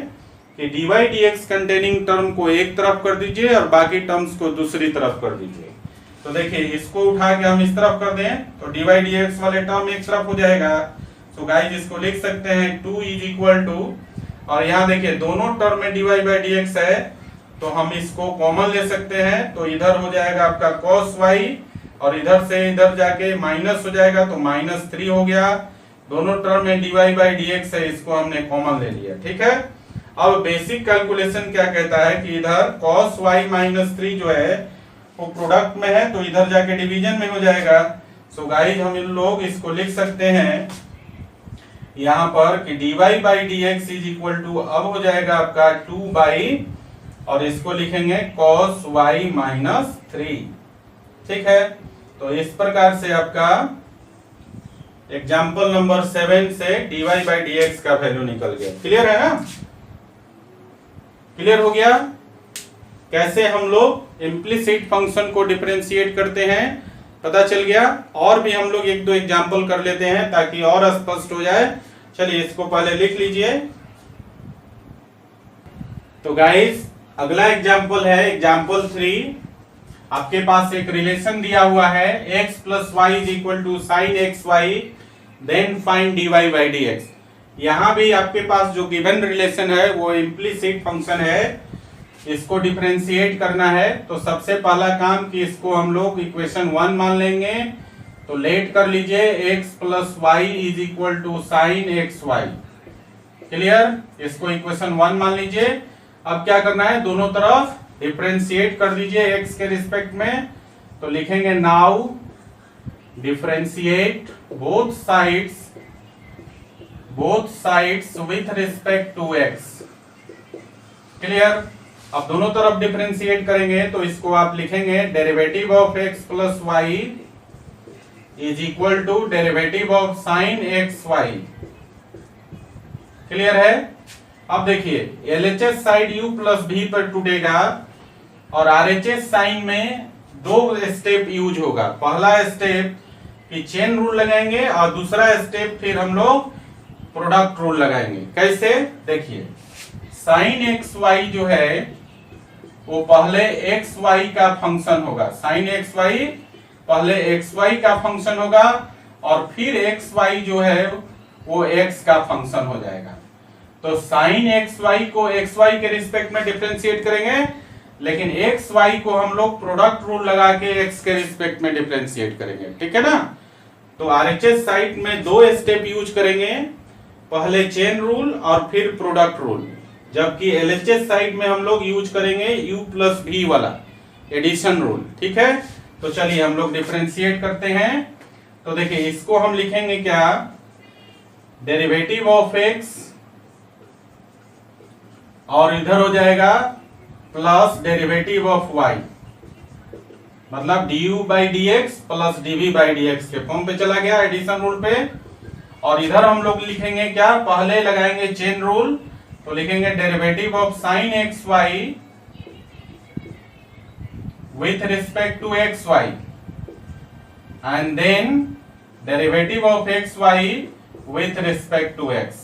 कि dy dx कंटेनिंग टर्म को एक तरफ कर दीजिए और बाकी टर्म्स को दूसरी तरफ कर दीजिए। तो देखिए इसको उठा के हम इस तरफ कर दें तो dy dx वाले टर्म एक तरफ हो जाएगा। सो गाइस इसको लिख सकते हैं 2 इज इक्वल टू, और यहाँ देखिए दोनों टर्म में dy by dx है तो हम इसको कॉमन ले सकते हैं, तो इधर हो जाएगा आपका cos y और इधर से इधर जाके माइनस हो जाएगा तो -3 हो गया। दोनों टर्म में dy by dx है, इसको हमने कॉमन ले लिया। ठीक है, अब बेसिक कैलकुलेशन क्या कहता है कि इधर cos y -3 जो है वो प्रोडक्ट में है तो इधर जाके डिवीजन में हो जाएगा। सो गाइस हम इन लोग इसको लिख सकते हैं यहाँ पर कि dy by dx is equal to अब हो जाएगा आपका 2 by, और इसको लिखेंगे cos y -3। ठीक है, तो इस प्रकार से आपका एग्जाम्पल नंबर 7 से dy by dx का वैल्यू निकल गया। क्लियर है ना? क्लियर हो गया कैसे हम लोग इम्प्लिसिट फंक्शन को डिफरेंशिएट करते हैं, पता चल गया। और भी हम लोग एक दो एग्जांपल कर लेते हैं ताकि और स्पष्ट हो जाए। चलिए इसको पहले लिख लीजिए। तो गाइस अगला एग्जांपल है एग्जांपल 3। आपके पास एक रिलेशन दिया हुआ है x plus y is equal to sin xy, then find dy by dx। यहाँ भी आपके पास जो गिवन रिलेशन है वो इम्प्लिसिट फंक्शन है, इसको डिफरेंशिएट करना है। तो सबसे पहला काम कि इसको हम लोग इक्वेशन 1 मान लेंगे, तो लेट कर लीजिए x plus y is equal to sin xy। Clear? इसको इक्वेशन 1 मान लीजिए। अब क्या करना है, दोनों तरफ डिफरेंशिएट कर दीजिए x के रिस्पेक्ट में, तो लिखेंगे now differentiate both sides with respect to x। Clear. अब दोनों तरफ डिफरेंशिएट करेंगे तो इसको आप लिखेंगे derivative of x plus y is equal to derivative of sine x y. Clear है। अब देखिए LHS side u plus v पर टूटेगा और RHS साइन में दो स्टेप यूज होगा। पहला स्टेप कि चेन रूल लगाएंगे और दूसरा स्टेप फिर हम लोग प्रोडक्ट रूल लगाएंगे। कैसे देखिए, साइन एक्स वाई जो है वो पहले एक्स वाई का फंक्शन होगा। साइन एक्स वाई पहले एक्स वाई का फंक्शन होगा और फिर एक्स वाई जो है वो एक्स का फंक्शन हो जाएगा। तो साइन एक्स वाई को एक्स वाई के रिस्पेक्ट में डिफरेंशिएट करेंगे, लेकिन एक्स वाई को हम लोग प्रोडक्ट रूल लगा के एक्स के रिस्पेक्ट में डिफरेंशिएट करेंगे। ठीक है ना। तो आरएचएस साइड में दो स्टेप यूज करेंगे, पहले चेन रूल और फिर प्रोडक्ट रूल, जबकि एलएचएस साइड में हम लोग यूज करेंगे u प्लस v वाला एडिशन रूल। ठीक है। तो चलिए हम लोग डिफरेंशिएट करते हैं। तो देखिए इसको हम लिखेंगे क्या, डेरिवेटिव ऑफ x और इधर हो जाएगा प्लस डेरिवेटिव ऑफ y, मतलब du by D X plus dv by D x के फॉर्म पे चला गया एडिशन रूल पे। और इधर हम लोग लिखेंगे क्या, पहले लगाएंगे चेन रूल, तो लिखेंगे derivative of sine x y with respect to xy and then derivative of xy with respect to x।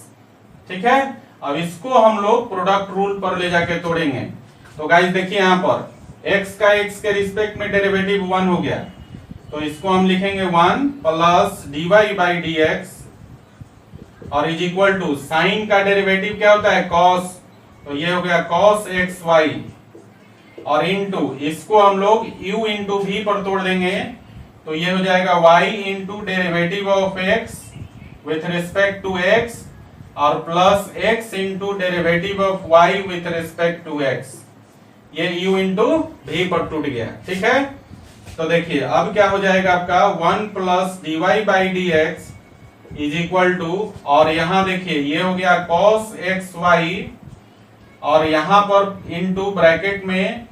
ठीक है। अब इसको हम लोग प्रोडक्ट रूल पर ले जाके तोड़ेंगे। तो गाइस देखिए यहाँ पर x का x के रिस्पेक्ट में डेरिवेटिव 1 हो गया, तो इसको हम लिखेंगे 1 plus dy by D x और इज इक्वल टू साइन का डेरिवेटिव क्या होता है cos, तो ये हो गया cos एक्स वाई और इनटू इसको हम लोग u इंटू v पर तोड़ देंगे, तो ये हो जाएगा y into derivative of x with respect to x और plus x into derivative of y with respect to x। ये u इंटू v पर टूट गया। ठीक है। तो देखिए अब क्या हो जाएगा आपका 1 plus dy by D x is equal to, और यहां देखिए ये हो गया cos एक्स वाई और यहां पर इनटू ब्रैकेट में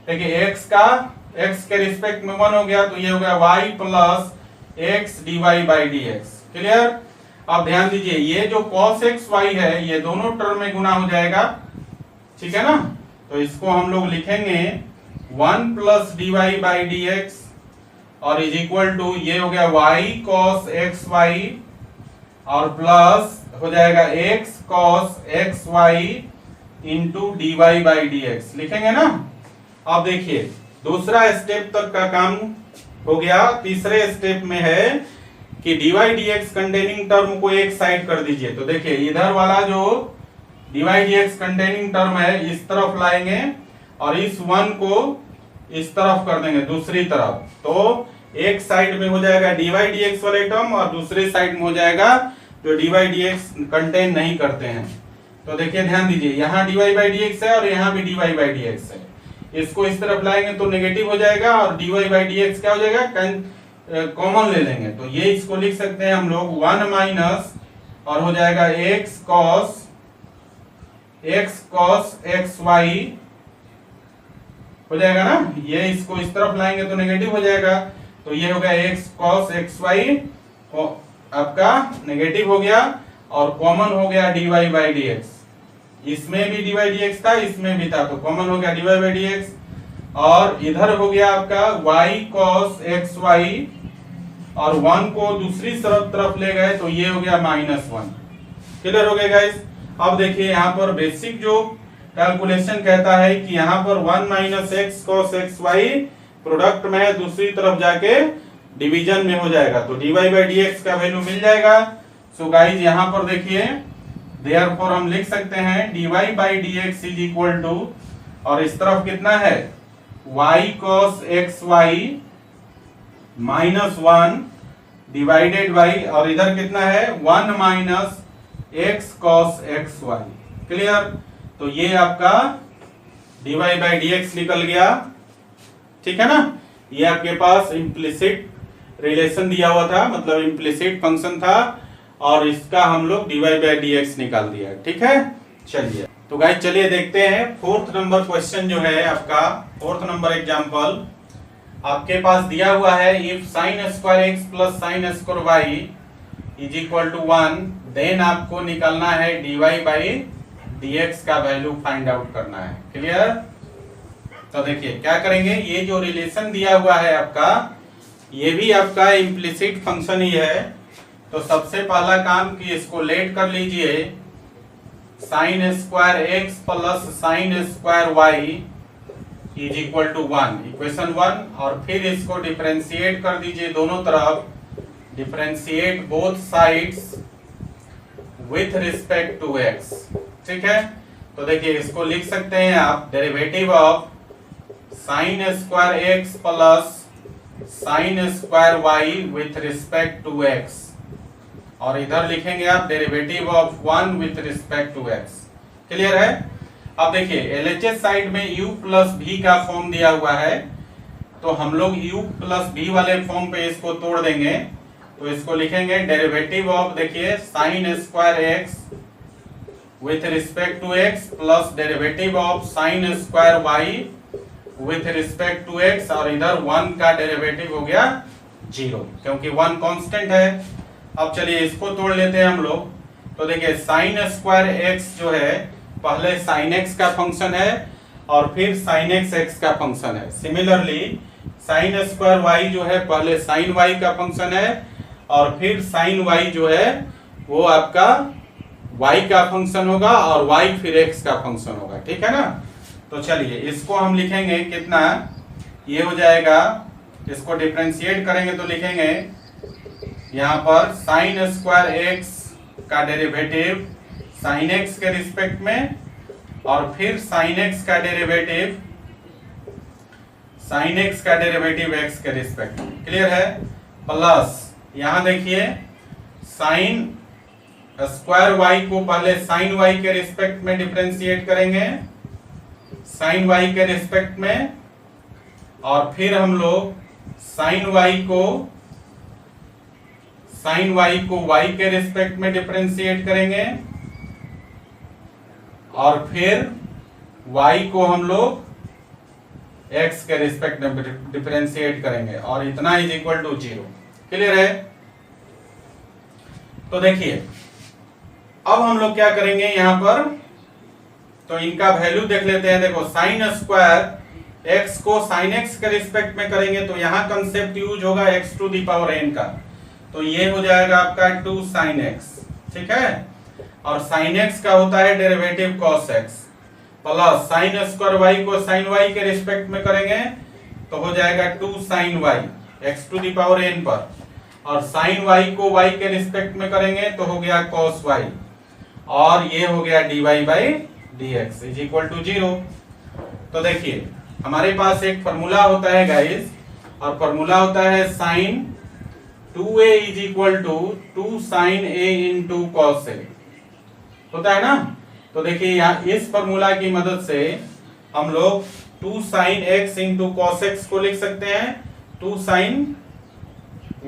देखिए x के रिस्पेक्ट में 1 हो गया, तो ये हो गया y plus x dy by D x. Clear. अब ध्यान दीजिए ये जो cos एक्स वाई है ये दोनों टर्म में गुना हो जाएगा। ठीक है ना। तो इसको हम लोग लिखेंगे 1 plus dy by D x और इज इक्वल टू ये हो गया y cos एक्स वाई और प्लस हो जाएगा x cos x y into d y by D x लिखेंगे ना। अब देखिए दूसरा स्टेप तक का काम हो गया। तीसरे स्टेप में है कि dy dx कंटेनिंग टर्म को एक साइड कर दीजिए। तो देखिए इधर वाला जो dy dx कंटेनिंग टर्म है इस तरफ लाएंगे और इस 1 को इस तरफ कर देंगे दूसरी तरफ, तो एक साइड में हो जाएगा dy dx वाले टर्म और दूसरे साइड में हो जाएगा जो dy dx कंटेन नहीं करते हैं। तो देखिए ध्यान दीजिए यहाँ dy बाई dx है और यहाँ भी dy बाई dx है, इसको इस तरफ लाएंगे तो नेगेटिव हो जाएगा और dy बाई dx क्या हो जाएगा, कॉमन ले लेंगे, तो ये इसको लिख सकते हैं हम लोग 1 माइनस और हो जाएगा x cos एक्स वाई हो जाएगा ना। ये इसको इस तरफ लाएंगे तो नेगेटिव हो जाएगा, तो ये हो गया x cos एक्स वाई आपका नेगेटिव हो गया और कॉमन हो गया dy बाई dx। इसमें भी dy dx था इसमें भी था, तो कॉमन हो गया dy बाई dx और इधर हो गया आपका y cos एक्स वाई और 1 को दूसरी तरफ ले गए तो ये हो गया -1। क्लियर हो गया गाइस। अब देखिए यहाँ पर बेसिक जो कैलकुलेशन कहता है कि यहाँ पर 1 minus x cos x y product में है, दूसरी तरफ जाके डिवीजन में हो जाएगा, तो dy बाई dx का वैल्यू मिल जाएगा। सो गाइस यहाँ पर देखिए देयरफॉर हम लिख सकते हैं dy by dx is equal to, और इस तरफ कितना है y cos x y -1 divided by, और इधर कितना है 1 minus x cos x y. Clear. तो ये आपका dy बाई dx निकल गया। ठीक है ना। ये आपके पास इम्प्लिसिट रिलेशन दिया हुआ था, मतलब इम्प्लिसिट फंक्शन था और इसका हम लोग dy बाई dx निकाल दिया। ठीक है। चलिए तो गाइस चलिए देखते हैं फोर्थ नंबर क्वेश्चन जो है आपका, फोर्थ नंबर एग्जांपल आपके पास दिया हुआ है, if sine square x plus sine square Y is equal to 1, then आपको निकालना है dy बाई dx का वैल्यू फाइंड आउट करना है। क्लियर? तो देखिए क्या करेंगे, ये जो रिलेशन दिया हुआ है आपका, ये भी आपका इम्प्लिसिट फंक्शन ही है। तो सबसे पहला काम कि इसको लेट कर लीजिए, sine square x plus sine square Y is equal to 1, equation 1, और फिर इसको डिफरेंशिएट कर दीजिए दोनों तरफ, differentiate both sides with respect to x। ठीक है, तो देखिए इसको लिख सकते हैं आप, derivative of sine square x plus sine square y with respect to x, और इधर लिखेंगे आप derivative of 1 with respect to x। Clear है? अब देखिए एलएचएस साइड में u प्लस v का फॉर्म दिया हुआ है, तो हम लोग u प्लस v वाले फॉर्म पे इसको तोड़ देंगे। तो इसको लिखेंगे डेरिवेटिव ऑफ, देखिए sine square x with respect to x plus derivative of sine square y with respect to x, और इधर 1 का डेरिवेटिव हो गया 0, क्योंकि 1 कांस्टेंट है। अब चलिए इसको तोड़ लेते हैं हम लोग। तो देखिए साइन स्क्वायर एक्स जो है पहले साइन एक्स का फंक्शन है और फिर साइन एक्स एक्स का फंक्शन है। सिमिलरली साइन स्क्वायर वाई जो है पहले साइन वाई का फंक्शन है और फिर साइन वाई जो है वो आपका वाई का फंक्शन होगा और वाई फिर एक्स का फंक्शन होगा। ठीक है ना? तो चलिए इसको हम लिखेंगे कितना, ये हो जाएगा, इसको डिफरेंशिएट करेंगे तो लिखेंगे यहाँ पर साइन स्क्वायर एक्स का डेरिवेटिव साइन एक्स के रिस्पेक्ट में, और फिर साइन एक्स का डेरिवेटिव साइन एक्स का डेरिवेटिव एक्स के रिस्पेक्ट में। क्लियर है? प्लस यहां देखिए साइन स्क्वायर वाई को पहले साइन वाई के रिस्पेक्ट में डिफरेंशिएट करेंगे, साइन वाई के रिस्पेक्ट में, और फिर हम लोग साइन वाई को वाई के रिस्पेक्ट में डिफरेंशिएट करेंगे, और फिर y को हम लोग x के रिस्पेक्ट में डिफरेंशिएट करेंगे, और इतना इज इक्वल टू 0। क्लियर है? तो देखिए अब हम लोग क्या करेंगे यहाँ पर, तो इनका वैल्यू देख लेते हैं। देखो साइन स्क्वायर x को साइन x के रिस्पेक्ट में करेंगे तो यहाँ कंसेप्ट यूज होगा x to the power n का, तो ये हो जाएगा आपका 2 साइन x। ठीक है, और साइन x का होता है derivative cos x, plus sine square y को साइन y के रिस्पेक्ट में करेंगे तो हो जाएगा 2 sine y x to the power n पर, और साइन y को y के रिस्पेक्ट में करेंगे तो हो गया cos y, और ये हो गया dy by dx is equal to 0। तो देखिए हमारे पास एक फॉर्मूला होता है गाइस, और फॉर्मूला होता है sine 2a is equal to 2 sine a into cos a, होता है ना? तो देखिए यहाँ इस फॉर्मूला की मदद से हम लोग 2 sine x into cos x को लिख सकते हैं, 2 sine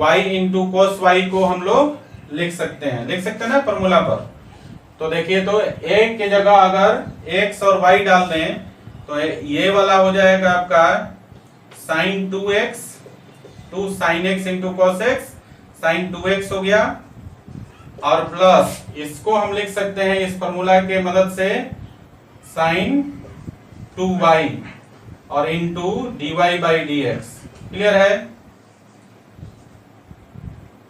y into cos y को हम लोग लिख सकते हैं ना फॉर्मूला पर। तो देखिए तो a के जगह अगर x और y डाल दें तो ये वाला हो जाएगा आपका sine 2x, 2 sine x into cos x, sine 2x हो गया, और प्लस इसको हम लिख सकते हैं इस फॉर्मूला के मदद से साइन 2y और into dy by dx। Clear है?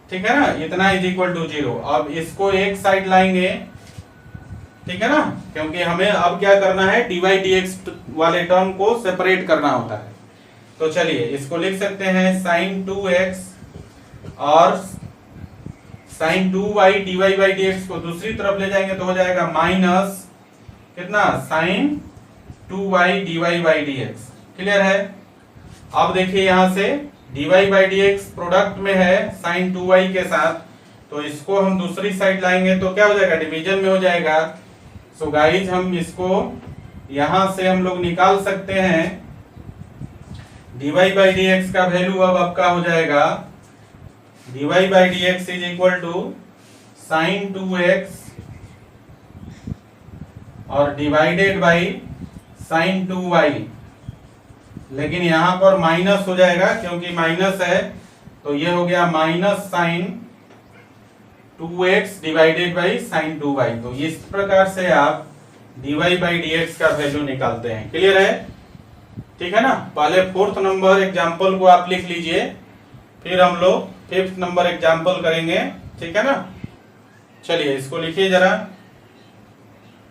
ठीक है ना? इतना इज इक्वल टू 0। अब इसको एक साइड लाएंगे, ठीक है ना, क्योंकि हमें अब क्या करना है, dy dx वाले टर्म को सेपरेट करना होता है। तो चलिए इसको लिख सकते हैं साइन 2x और sign 2y dy by dx को दूसरी तरफ ले जाएंगे तो हो जाएगा माइनस कितना, sine 2y dy by dx। Clear है? अब देखिए यहां से dy बाई dx प्रोडक्ट में है साइन 2y के साथ, तो इसको हम दूसरी साइड लाएंगे तो क्या हो जाएगा, डिवीजन में हो जाएगा। सो गाइज हम इसको यहां से हम लोग निकाल सकते हैं, dy बाई dx का वैल्यू अब आपका हो जाएगा dy by dx is equal to sine 2x और डिवाइडेड बाई साइन 2y, लेकिन यहां पर माइनस हो जाएगा क्योंकि माइनस है, तो ये हो गया minus sine 2x divided by sine 2y। तो इस प्रकार से आप dy बाई dx का वैल्यू निकालते हैं। क्लियर है? ठीक है ना। पहले 4th नंबर एग्जाम्पल को आप लिख लीजिए, फिर हम लोग 5th नंबर एग्जाम्पल करेंगे। ठीक है ना। चलिए इसको लिखिए जरा।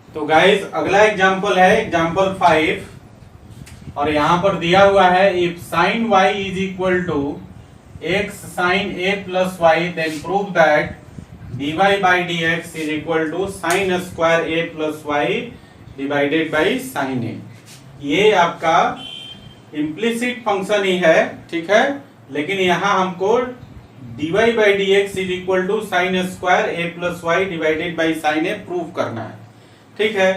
तो गाइस अगला एग्जाम्पल है एग्जाम्पल 5, और यहां पर दिया हुआ है if sine y is equal to x sine a plus y then prove that dy by dx is equal to sine square a plus y divided by sine a। ये आपका implicit function ही है, ठीक है, लेकिन यहां हमको dy by dx is equal to sine square a plus y divided by sine a prove करना है। ठीक है,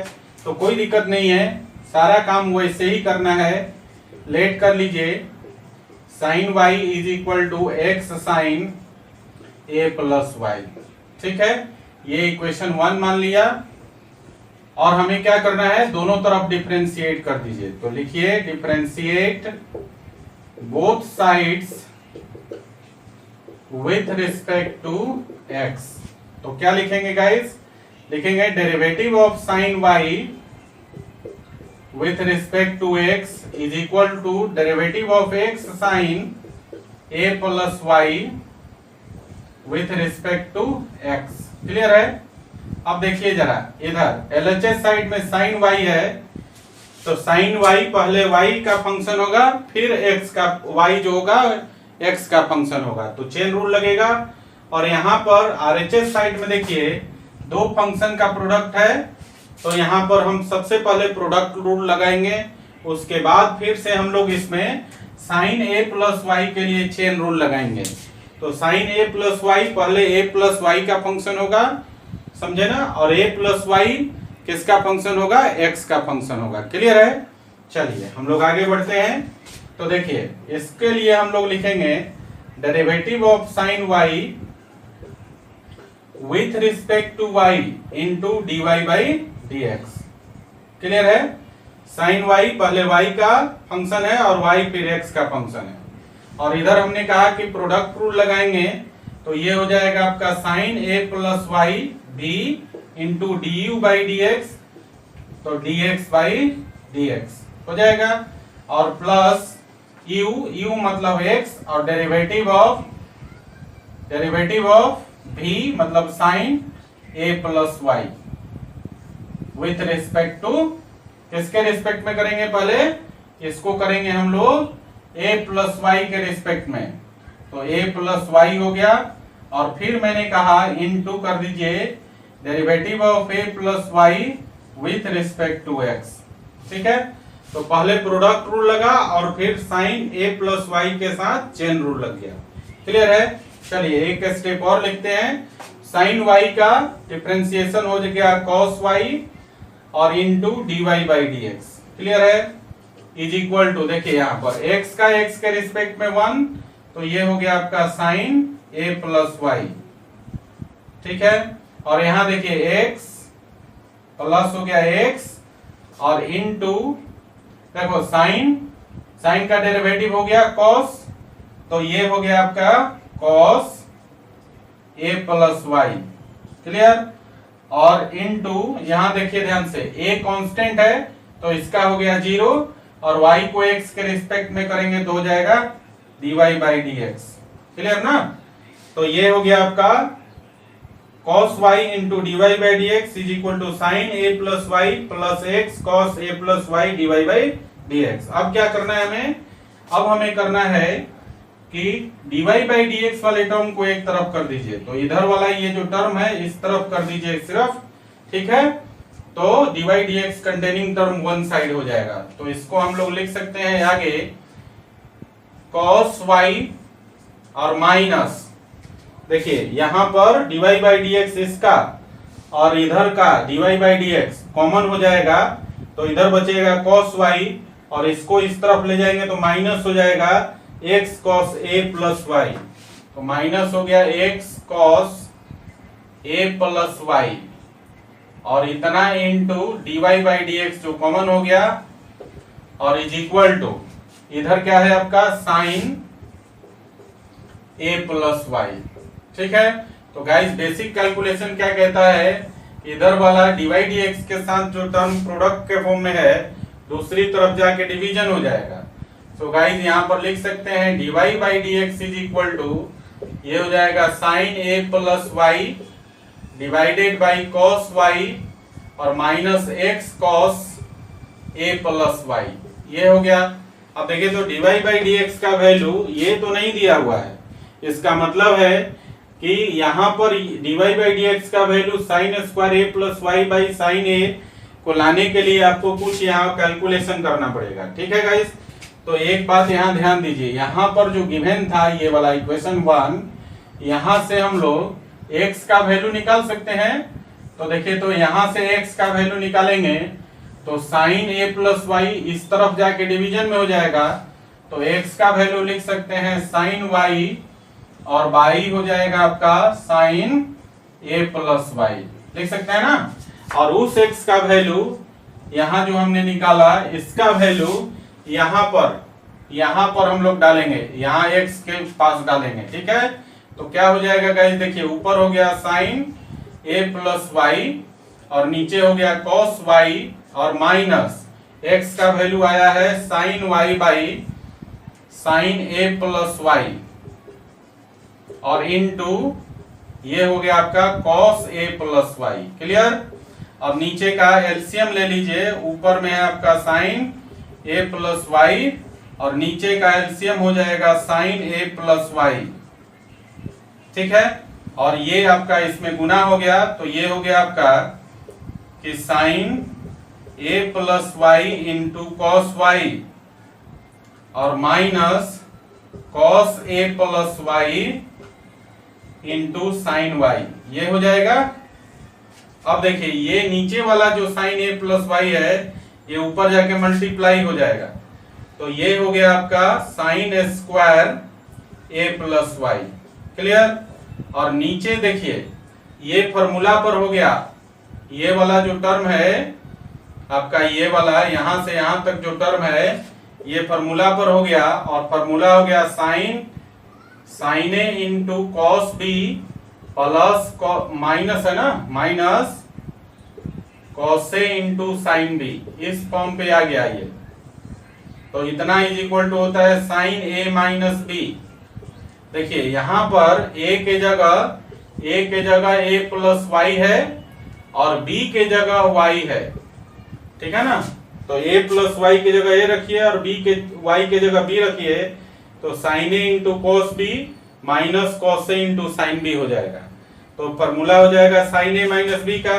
तो कोई दिक्कत नहीं है, सारा काम वैसे ही करना है। लेट कर लीजिए, sine y is equal to x sine a plus y. ठीक है, ये इक्वेशन 1 मान लिया, और हमें क्या करना है, दोनों तरफ डिफरेंशिएट कर दीजिए। तो लिखिए differentiate both sides with respect to x। तो क्या लिखेंगे गाइस, लिखेंगे derivative of sine y with respect to x is equal to derivative of x sine a plus y with respect to x। Clear है? अब देखिए जरा, इधर LHS side में साइन y है, तो साइन y पहले y का फंक्शन होगा, फिर x का, y जो होगा x का फंक्शन होगा, तो चेन रूल लगेगा। और यहाँ पर RHS साइड में देखिए दो फंक्शन का प्रोडक्ट है, तो यहाँ पर हम सबसे पहले प्रोडक्ट रूल लगाएंगे, उसके बाद फिर से हम लोग इसमें साइन a प्लस वाई के लिए चेन रूल लगाएंगे। तो साइन a प्लस वाई पहले a प्लस वाई का फंक्शन होगा, समझे ना, और a प्लस वाई किसका फंक्शन होगा, x का फंक्शन होगा। क्लियर है? चलिए हम लोग आगे बढ़ते हैं। तो देखिए इसके लिए हम लोग लिखेंगे derivative of sine y with respect to y into dy by dx। Clear है? साइन y पहले y का फंक्शन है और y फिर x का फंक्शन है, और इधर हमने कहा कि प्रोडक्ट रूल लगाएंगे, तो ये हो जाएगा आपका sine a plus y b into D you by D x, तो dx बाई dx हो जाएगा, और प्लस u मतलब x, और डेरिवेटिव ऑफ v मतलब sine a plus y with respect to, किसके रिस्पेक्ट में करेंगे, पहले इसको करेंगे हम लोग a प्लस वाई के रिस्पेक्ट में, तो a प्लस वाई हो गया, और फिर मैंने कहा इनटू कर दीजिए derivative of a plus y with respect to x। ठीक है, तो पहले प्रोडक्ट रूल लगा और फिर साइन a प्लस वाई के साथ चेन रूल लग गया। क्लियर है? चलिए एक स्टेप और लिखते हैं, साइन y का डिफरेंशिएशन हो गया cos y और into dy by dx। Clear है? इज इक्वल टू, देखिए यहाँ पर x का x के रिस्पेक्ट में 1, तो ये हो गया आपका साइन a प्लस वाई। ठीक है, और यहाँ देखिए x प्लस हो गया x, और इनटू देखो साइन का डेरिवेटिव हो गया cos, तो ये हो गया आपका cos a plus y. Clear? और इनटू यहाँ देखिए ध्यान से a कांस्टेंट है, तो इसका हो गया 0, और y को x के रिस्पेक्ट में करेंगे तो हो जाएगा dy बाई dx। क्लियर ना? तो ये हो गया आपका cos y into dy by dx is equal to sine a plus y plus x cos a plus y dy by dx। अब क्या करना है हमें, अब हमें करना है कि dy बाई dx वाले टर्म को एक तरफ कर दीजिए, तो इधर वाला ये जो टर्म है इस तरफ कर दीजिए सिर्फ। ठीक है, तो dy dx containing term one side हो जाएगा, तो इसको हम लोग लिख सकते हैं आगे cos y और माइनस, देखिए यहां पर dy बाई dx इसका और इधर का dy बाई dx कॉमन हो जाएगा, तो इधर बचेगा cos y, और इसको इस तरफ ले जाएंगे तो माइनस हो जाएगा x cos a plus Y, तो माइनस हो गया x cos a plus y और इतना इंटू dy बाई dx जो कॉमन हो गया, और इज इक्वल टू इधर क्या है आपका साइन a प्लस वाई। ठीक है, तो गाइस बेसिक कैलकुलेशन क्या कहता है, इधर वाला dy dx के साथ जो टर्म प्रोडक्ट के फॉर्म में है दूसरी तरफ जाके डिवीजन हो जाएगा। तो गाइस यहाँ पर लिख सकते हैं dy by dx is equal to ये हो जाएगा sine a plus y divided by cos y और minus x cos a plus y, ये हो गया। अब देखिए तो dy बाई dx का वैल्यू ये तो नहीं दिया हुआ है, इसका मतलब है कि यहाँ पर dy बाई dx का value sine square a plus y by sine a को लाने के लिए आपको कुछ यहाँ कैलकुलेशन करना पड़ेगा। ठीक है गाइस, तो एक बात यहाँ ध्यान दीजिए, यहाँ पर जो गिवन था ये वाला इक्वेशन 1, यहाँ से हम लोग x का वैल्यू निकाल सकते हैं। तो देखिए तो यहाँ से x का वैल्यू निकालेंगे तो साइन a प्लस वाई इस तरफ जाके डिवीजन में हो जाएगा, तो x का वैल्यू लिख सकते हैं साइन y और y हो जाएगा आपका साइन a प्लस वाई, लिख सकते हैं ना। और उस x का वैल्यू यहाँ जो हमने निकाला इसका वैल्यू यहाँ पर हम लोग डालेंगे, यहाँ x के पास डालेंगे। ठीक है, तो क्या हो जाएगा गाइस, देखिए ऊपर हो गया साइन a प्लस वाई और नीचे हो गया कॉस y और माइनस x का वैल्यू आया है sine y by sine a plus y और इनटू ये हो गया आपका cos a plus y. Clear, अब नीचे का एलसीएम ले लीजिए, ऊपर में है आपका साइन a प्लस वाई और नीचे का एलसीएम हो जाएगा साइन a प्लस वाई। ठीक है, और ये आपका इसमें गुना हो गया, तो ये हो गया आपका कि sine a plus y into cos y और minus cos a plus y into sine y, ये हो जाएगा। अब देखिए ये नीचे वाला जो साइन a प्लस वाई है ये ऊपर जाके मल्टीप्लाई हो जाएगा, तो ये हो गया आपका sine square a plus y. Clear, और नीचे देखिए ये फॉर्मूला पर हो गया, ये वाला जो टर्म है आपका, ये वाला यहाँ से यहाँ तक जो टर्म है ये फॉर्मूला पर हो गया, और फॉर्मूला हो गया sine a into cos b plus minus है ना, minus cos a into sine b, इस फॉर्म पे आ गया ये। तो इतना इज इक्वल टू होता है साइन ए माइनस बी। देखिए यहाँ पर a के जगह a प्लस वाई है और b के जगह y है। ठीक है ना, तो a प्लस वाई की जगह a रखिए और y के जगह b रखिए, तो sine a into cos b minus cos a into sine b हो जाएगा। तो फॉर्मूला हो जाएगा साइन a माइनस बी का,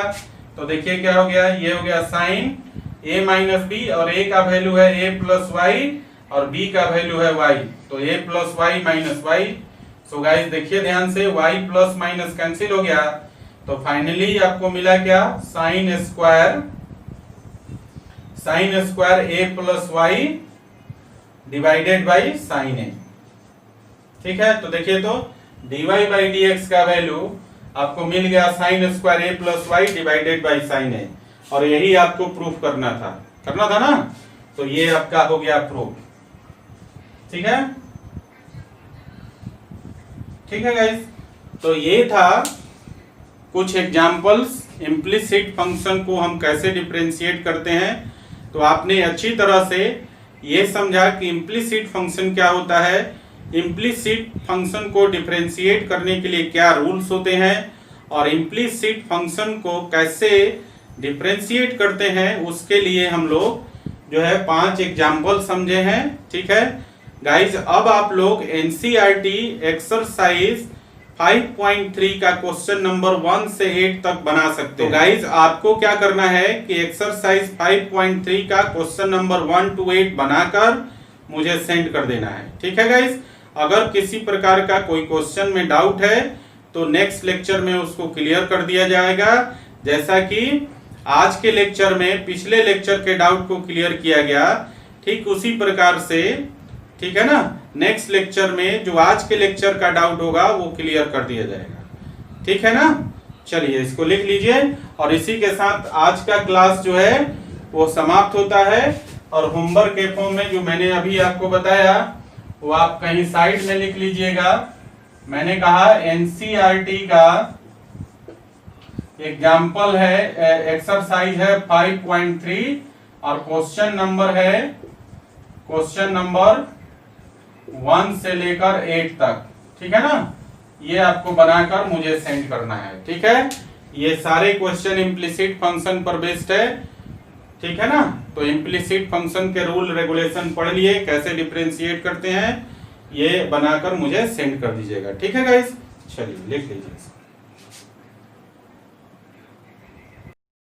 तो देखिए क्या हो गया, ये हो गया साइन a माइनस बी और a का वैल्यू है a प्लस वाई और b का वैल्यू है y, तो a plus y minus y. So guys देखिए ध्यान से, y प्लस माइनस कैंसिल हो गया, तो फाइनली आपको मिला क्या, sine square a plus y divided by sine a। ठीक है, तो देखिए तो dy बाई dx का वैल्यू आपको मिल गया sine square a plus y divided by sine a, और यही आपको प्रूफ करना था ना, तो ये आपका हो गया प्रूफ। ठीक है, ठीक है गाइस, तो ये था कुछ एग्जांपल्स, इम्प्लिसिट फंक्शन को हम कैसे डिफरेंशिएट करते हैं। तो आपने अच्छी तरह से ये समझा कि इम्प्लिसिट फंक्शन क्या होता है, इम्प्लिसिट फंक्शन को डिफरेंशिएट करने के लिए क्या रूल्स होते हैं, और इम्प्लिसिट फंक्शन को कैसे डिफरेंशिएट करते हैं उसके लिए हम लोग जो है 5 एग्जाम्पल समझे हैं। ठीक है गाइज, अब आप लोग एनसीईआरटी एक्सरसाइज 5.3 का क्वेश्चन नंबर 1 से 8 तक बना सकते हो। गाइज आपको क्या करना है कि एक्सरसाइज 5.3 का क्वेश्चन नंबर 1 to 8 बनाकर मुझे सेंड कर देना है। ठीक है गाइज, अगर किसी प्रकार का कोई क्वेश्चन में डाउट है तो नेक्स्ट लेक्चर में उसको क्लियर कर दिया जाएगा, जैसा कि आज के लेक्चर में पिछले लेक्चर के डाउट को क्लियर किया गया, ठीक उसी प्रकार से, ठीक है ना, नेक्स्ट लेक्चर में जो आज के लेक्चर का डाउट होगा वो क्लियर कर दिया जाएगा। ठीक है ना, चलिए इसको लिख लीजिए और इसी के साथ आज का क्लास जो है वो समाप्त होता है। और होमवर्क के फॉर्म में जो मैंने अभी आपको बताया वो आप कहीं साइड में लिख लीजिएगा। मैंने कहा एनसीईआरटी का एग्जाम्पल है, एक्सरसाइज है 5.3 और क्वेश्चन नंबर है क्वेश्चन नंबर 1 से लेकर 8 तक, ठीक है ना। ये आपको बनाकर मुझे सेंड करना है, ठीक है। ये सारे क्वेश्चन इम्प्लिसिट फंक्शन पर बेस्ड है, ठीक है ना। तो इम्प्लिसिट फंक्शन के रूल रेगुलेशन पढ़ लिए, कैसे डिफरेंशिएट करते हैं, ये बनाकर मुझे सेंड कर दीजिएगा, ठीक है गाइस। चलिए लिख लीजिए।